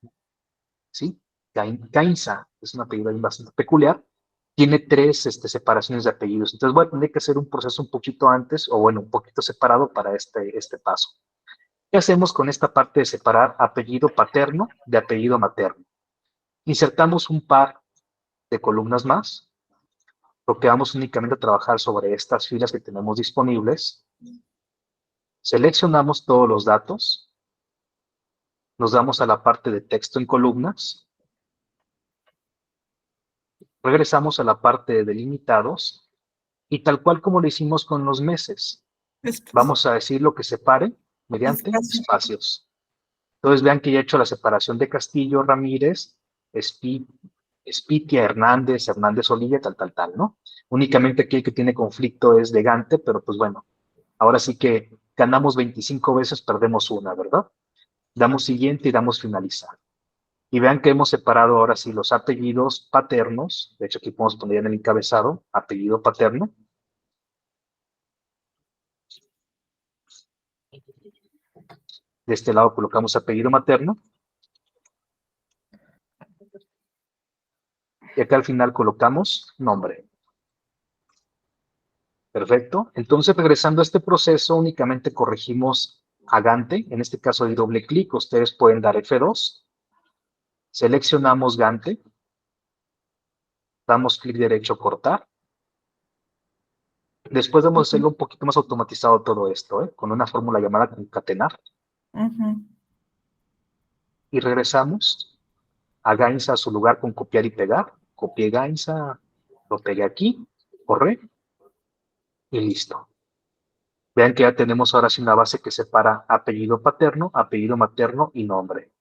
¿sí? Gainza, es un apellido bastante peculiar, tiene 3 separaciones de apellidos. Entonces voy a tener que hacer un proceso un poquito antes, o bueno, un poquito separado para este paso. ¿Qué hacemos con esta parte de separar apellido paterno de apellido materno? Insertamos un par de columnas más, porque vamos únicamente a trabajar sobre estas filas que tenemos disponibles. Seleccionamos todos los datos, nos damos a la parte de texto en columnas, regresamos a la parte de delimitados y tal cual como lo hicimos con los meses, vamos a decir lo que separe mediante espacios. Entonces vean que ya he hecho la separación de Castillo, Ramírez, Espitia, Hernández, Hernández Olilla, tal, ¿no? Únicamente aquí el que tiene conflicto es de Gante, pero pues bueno, ahora sí que ganamos 25 veces, perdemos una, ¿verdad? Damos siguiente y damos finalizar. Y vean que hemos separado ahora sí los apellidos paternos, de hecho aquí podemos poner en el encabezado, apellido paterno. De este lado colocamos apellido materno. Y acá al final colocamos nombre. Perfecto. Entonces, regresando a este proceso, únicamente corregimos a Gante. En este caso, de doble clic, ustedes pueden dar F2. Seleccionamos Gante. Damos clic derecho, cortar. Después vamos a hacerlo un poquito más automatizado todo esto, con una fórmula llamada concatenar. Y regresamos a Gainza a su lugar con copiar y pegar. Copié Gainza, lo pegué aquí, corre, y listo. Vean que ya tenemos ahora sí una base que separa apellido paterno, apellido materno y nombre.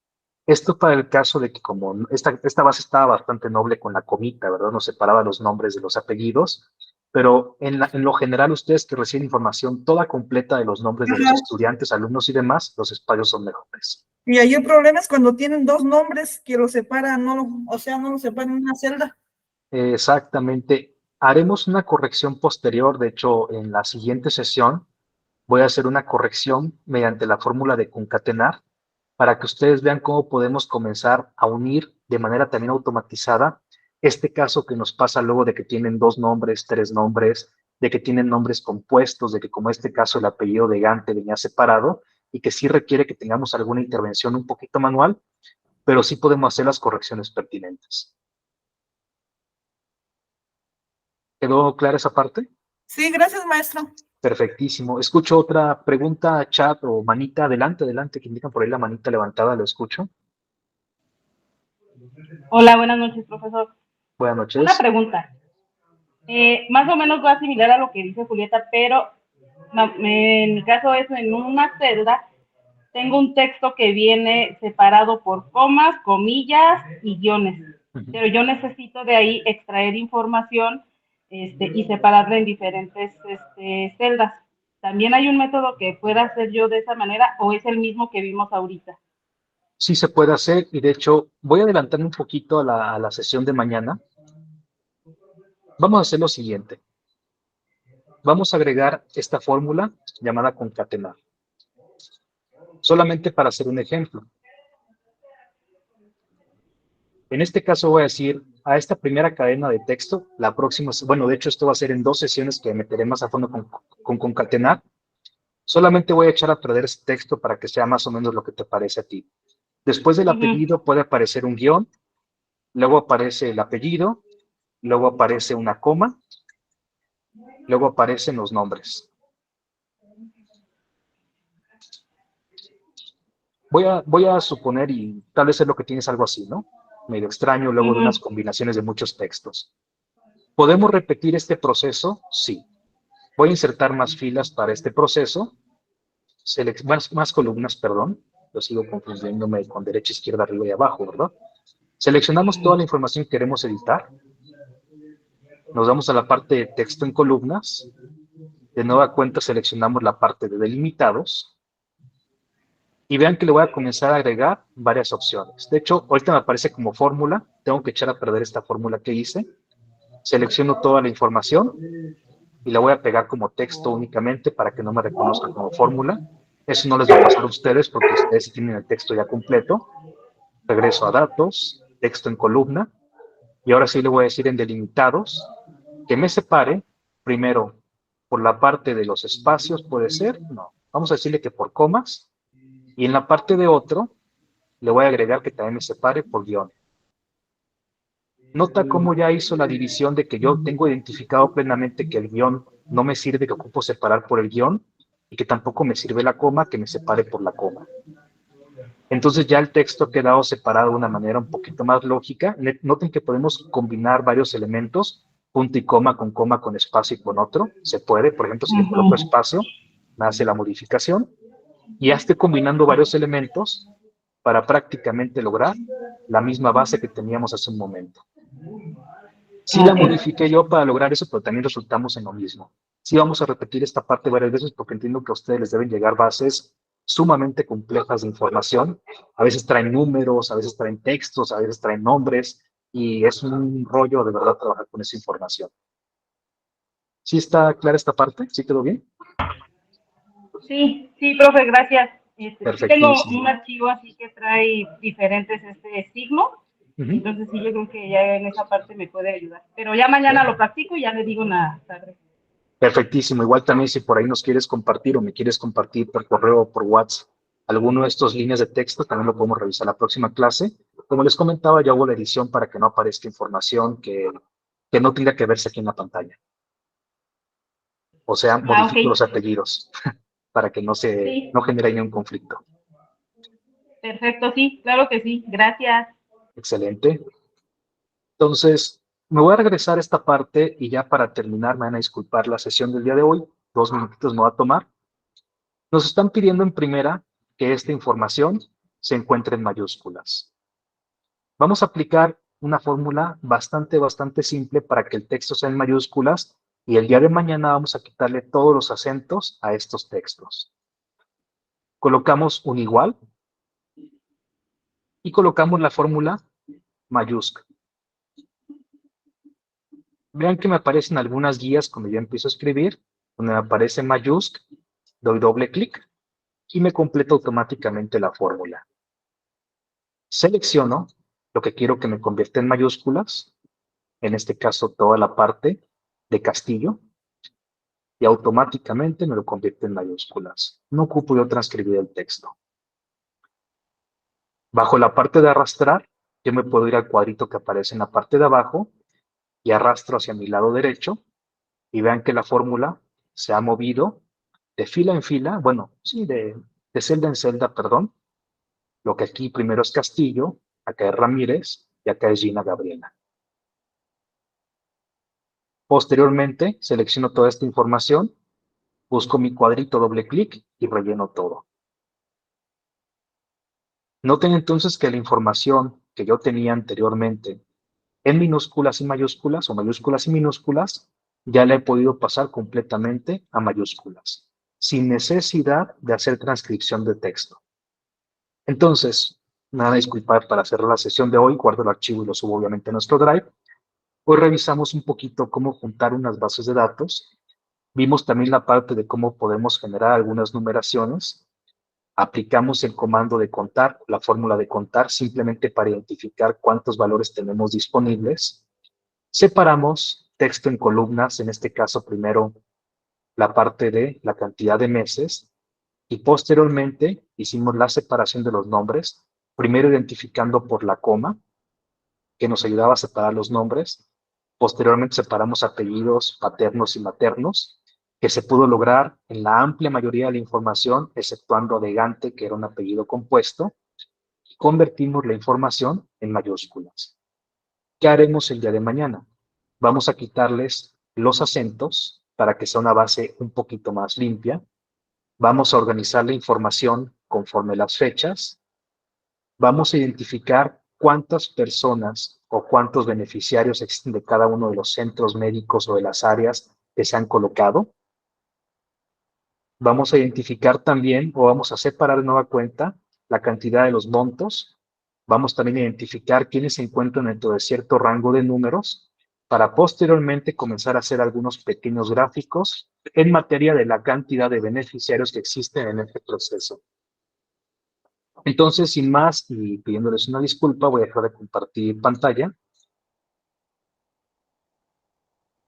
Esto para el caso de que como esta base estaba bastante noble con la comita, ¿verdad? Nos separaba los nombres de los apellidos, pero en lo general ustedes que reciben información toda completa de los nombres de los estudiantes, alumnos y demás, los espacios son mejores. Y hay un problema es cuando tienen dos nombres que los separan, no los separan en una celda. Exactamente. Haremos una corrección posterior, de hecho, en la siguiente sesión voy a hacer una corrección mediante la fórmula de concatenar para que ustedes vean cómo podemos comenzar a unir de manera también automatizada este caso que nos pasa luego de que tienen dos nombres, tres nombres, de que tienen nombres compuestos, de que como este caso el apellido de Gante venía separado y que sí requiere que tengamos alguna intervención un poquito manual, pero sí podemos hacer las correcciones pertinentes. ¿Quedó clara esa parte? Sí, gracias, maestro. Perfectísimo. Escucho otra pregunta, chat o manita. Adelante, que indican por ahí la manita levantada, lo escucho. Hola, buenas noches, profesor. Buenas noches. Una pregunta. Más o menos va similar a lo que dice Julieta, pero en mi caso es en una celda, tengo un texto que viene separado por comas, comillas y guiones, pero yo necesito de ahí extraer información y separarla en diferentes celdas. ¿También hay un método que pueda hacer yo de esa manera o es el mismo que vimos ahorita? Sí se puede hacer y de hecho voy a adelantarme un poquito a la sesión de mañana. Vamos a hacer lo siguiente. Vamos a agregar esta fórmula llamada concatenar. Solamente para hacer un ejemplo. En este caso voy a decir a esta primera cadena de texto, la próxima, bueno, de hecho esto va a ser en 2 sesiones que meteré más a fondo con concatenar. Solamente voy a echar a perder este texto para que sea más o menos lo que te parece a ti. Después del apellido puede aparecer un guión, luego aparece el apellido, luego aparece una coma, luego aparecen los nombres. Voy a suponer, y tal vez es lo que tienes algo así, ¿no? Medio extraño, luego de unas combinaciones de muchos textos. ¿Podemos repetir este proceso? Sí. Voy a insertar más filas para este proceso, más columnas, perdón. Yo sigo confundiéndome con derecha, izquierda, arriba y abajo, ¿verdad? Seleccionamos toda la información que queremos editar. Nos vamos a la parte de texto en columnas. De nueva cuenta seleccionamos la parte de delimitados. Y vean que le voy a comenzar a agregar varias opciones. De hecho, ahorita me aparece como fórmula. Tengo que echar a perder esta fórmula que hice. Selecciono toda la información y la voy a pegar como texto únicamente para que no me reconozca como fórmula. Eso no les va a pasar a ustedes porque ustedes tienen el texto ya completo. Regreso a datos, texto en columna. Y ahora sí le voy a decir en delimitados que me separe primero por la parte de los espacios, puede ser. No, vamos a decirle que por comas. Y en la parte de otro, le voy a agregar que también me separe por guión. Nota cómo ya hizo la división de que yo tengo identificado plenamente que el guión no me sirve, que ocupo separar por el guión, y que tampoco me sirve la coma, que me separe por la coma. Entonces ya el texto ha quedado separado de una manera un poquito más lógica. Noten que podemos combinar varios elementos, punto y coma, con espacio y con otro. Se puede, por ejemplo, si le coloco espacio, me hace la modificación. Y ya estoy combinando varios elementos para prácticamente lograr la misma base que teníamos hace un momento. Sí la modifiqué yo para lograr eso, pero también resultamos en lo mismo. Sí vamos a repetir esta parte varias veces porque entiendo que a ustedes les deben llegar bases sumamente complejas de información. A veces traen números, a veces traen textos, a veces traen nombres, y es un rollo de verdad trabajar con esa información. ¿Sí está clara esta parte? ¿Sí quedó bien? Sí, sí, profe, gracias. Sí tengo Perfectísimo. un archivo así que trae diferentes signos, entonces sí, yo creo que ya en esa parte me puede ayudar. Pero ya mañana lo practico y ya le digo una tarde. Perfectísimo. Igual también si por ahí nos quieres compartir o me quieres compartir por correo o por WhatsApp alguno de estos líneas de texto, también lo podemos revisar la próxima clase. Como les comentaba, yo hago la edición para que no aparezca información que no tenga que verse aquí en la pantalla. O sea, modifico los apellidos para que no genere ningún conflicto. Perfecto, sí, claro que sí. Gracias. Excelente. Entonces, me voy a regresar a esta parte y ya para terminar, me van a disculpar la sesión del día de hoy. 2 minutitos me va a tomar. Nos están pidiendo en primera que esta información se encuentre en mayúsculas. Vamos a aplicar una fórmula bastante simple para que el texto sea en mayúsculas y el día de mañana vamos a quitarle todos los acentos a estos textos. Colocamos un igual y colocamos la fórmula mayúscula. Vean que me aparecen algunas guías cuando yo empiezo a escribir, donde me aparece mayúscula, doy doble clic y me completa automáticamente la fórmula. Selecciono lo que quiero que me convierta en mayúsculas, en este caso toda la parte de Castillo, y automáticamente me lo convierte en mayúsculas. No ocupo yo transcribir el texto. Bajo la parte de arrastrar, yo me puedo ir al cuadrito que aparece en la parte de abajo y arrastro hacia mi lado derecho y vean que la fórmula se ha movido de fila en fila, bueno, sí, de celda en celda, perdón. Lo que aquí primero es Castillo, acá es Ramírez y acá es Gina Gabriela. Posteriormente, selecciono toda esta información, busco mi cuadrito, doble clic y relleno todo. Noten entonces que la información que yo tenía anteriormente en minúsculas y mayúsculas o mayúsculas y minúsculas, ya la he podido pasar completamente a mayúsculas, sin necesidad de hacer transcripción de texto. Entonces, me van a disculpar para cerrar la sesión de hoy, guardo el archivo y lo subo obviamente a nuestro Drive. Hoy revisamos un poquito cómo juntar unas bases de datos. Vimos también la parte de cómo podemos generar algunas numeraciones. Aplicamos el comando de contar, la fórmula de contar, simplemente para identificar cuántos valores tenemos disponibles. Separamos texto en columnas, en este caso primero la parte de la cantidad de meses, y posteriormente hicimos la separación de los nombres, primero identificando por la coma, que nos ayudaba a separar los nombres. Posteriormente separamos apellidos paternos y maternos, que se pudo lograr en la amplia mayoría de la información, exceptuando de Gante, que era un apellido compuesto, y convertimos la información en mayúsculas. ¿Qué haremos el día de mañana? Vamos a quitarles los acentos para que sea una base un poquito más limpia. Vamos a organizar la información conforme las fechas. Vamos a identificar cuántas personas o cuántos beneficiarios existen de cada uno de los centros médicos o de las áreas que se han colocado. Vamos a identificar también o vamos a separar de nueva cuenta la cantidad de los montos. Vamos también a identificar quiénes se encuentran dentro de cierto rango de números para posteriormente comenzar a hacer algunos pequeños gráficos en materia de la cantidad de beneficiarios que existen en este proceso. Entonces, sin más y pidiéndoles una disculpa, voy a dejar de compartir pantalla.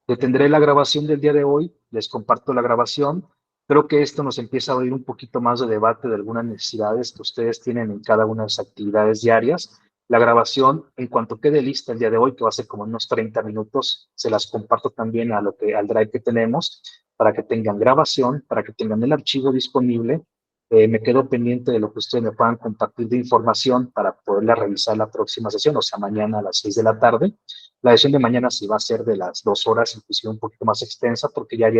Detendré la grabación del día de hoy, les comparto la grabación. Creo que esto nos empieza a abrir un poquito más de debate de algunas necesidades que ustedes tienen en cada una de sus actividades diarias. La grabación, en cuanto quede lista el día de hoy, que va a ser como unos 30 minutos, se las comparto también al Drive que tenemos. para que tengan grabación, para que tengan el archivo disponible. Me quedo pendiente de lo que ustedes me puedan compartir de información para poderla revisar la próxima sesión, o sea, mañana a las 6 de la tarde. La sesión de mañana sí va a ser de las 2 horas, inclusive un poquito más extensa, porque ya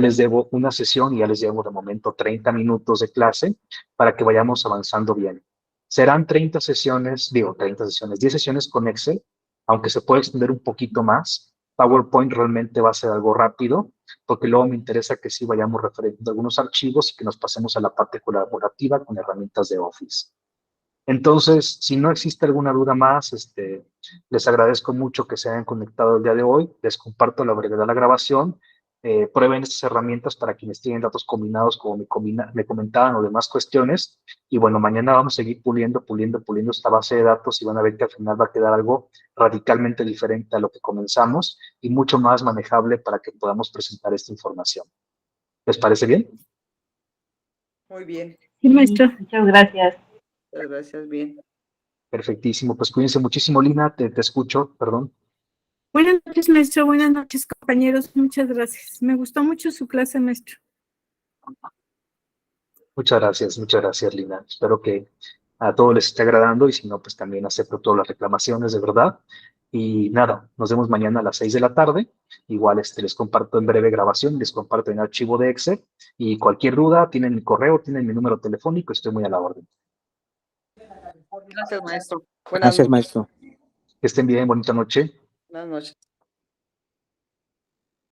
les debo una sesión y ya les llevo de momento 30 minutos de clase para que vayamos avanzando bien. Serán 30 sesiones, 10 sesiones con Excel, aunque se puede extender un poquito más. PowerPoint realmente va a ser algo rápido, porque luego me interesa que sí vayamos referendo algunos archivos y que nos pasemos a la parte colaborativa con herramientas de Office. Entonces, si no existe alguna duda más, les agradezco mucho que se hayan conectado el día de hoy. Les comparto la brevedad de la grabación. Prueben estas herramientas para quienes tienen datos combinados, como me comentaban, o demás cuestiones. Y bueno, mañana vamos a seguir puliendo esta base de datos y van a ver que al final va a quedar algo radicalmente diferente a lo que comenzamos y mucho más manejable para que podamos presentar esta información. ¿Les parece bien? Muy bien. Sí, maestro. Muchas gracias. Muchas gracias, bien. Perfectísimo. Pues cuídense muchísimo, Lina. Te escucho, perdón. Buenas noches, maestro. Buenas noches, compañeros. Muchas gracias. Me gustó mucho su clase, maestro. Muchas gracias, Lina. Espero que a todos les esté agradando y si no, pues también acepto todas las reclamaciones, de verdad. Y nada, nos vemos mañana a las 6 de la tarde. Igual les comparto en breve grabación, les comparto en archivo de Excel y cualquier duda, tienen mi correo, tienen mi número telefónico, estoy muy a la orden. Gracias, maestro. Gracias, maestro. Que estén bien, bonita noche. Buenas noches.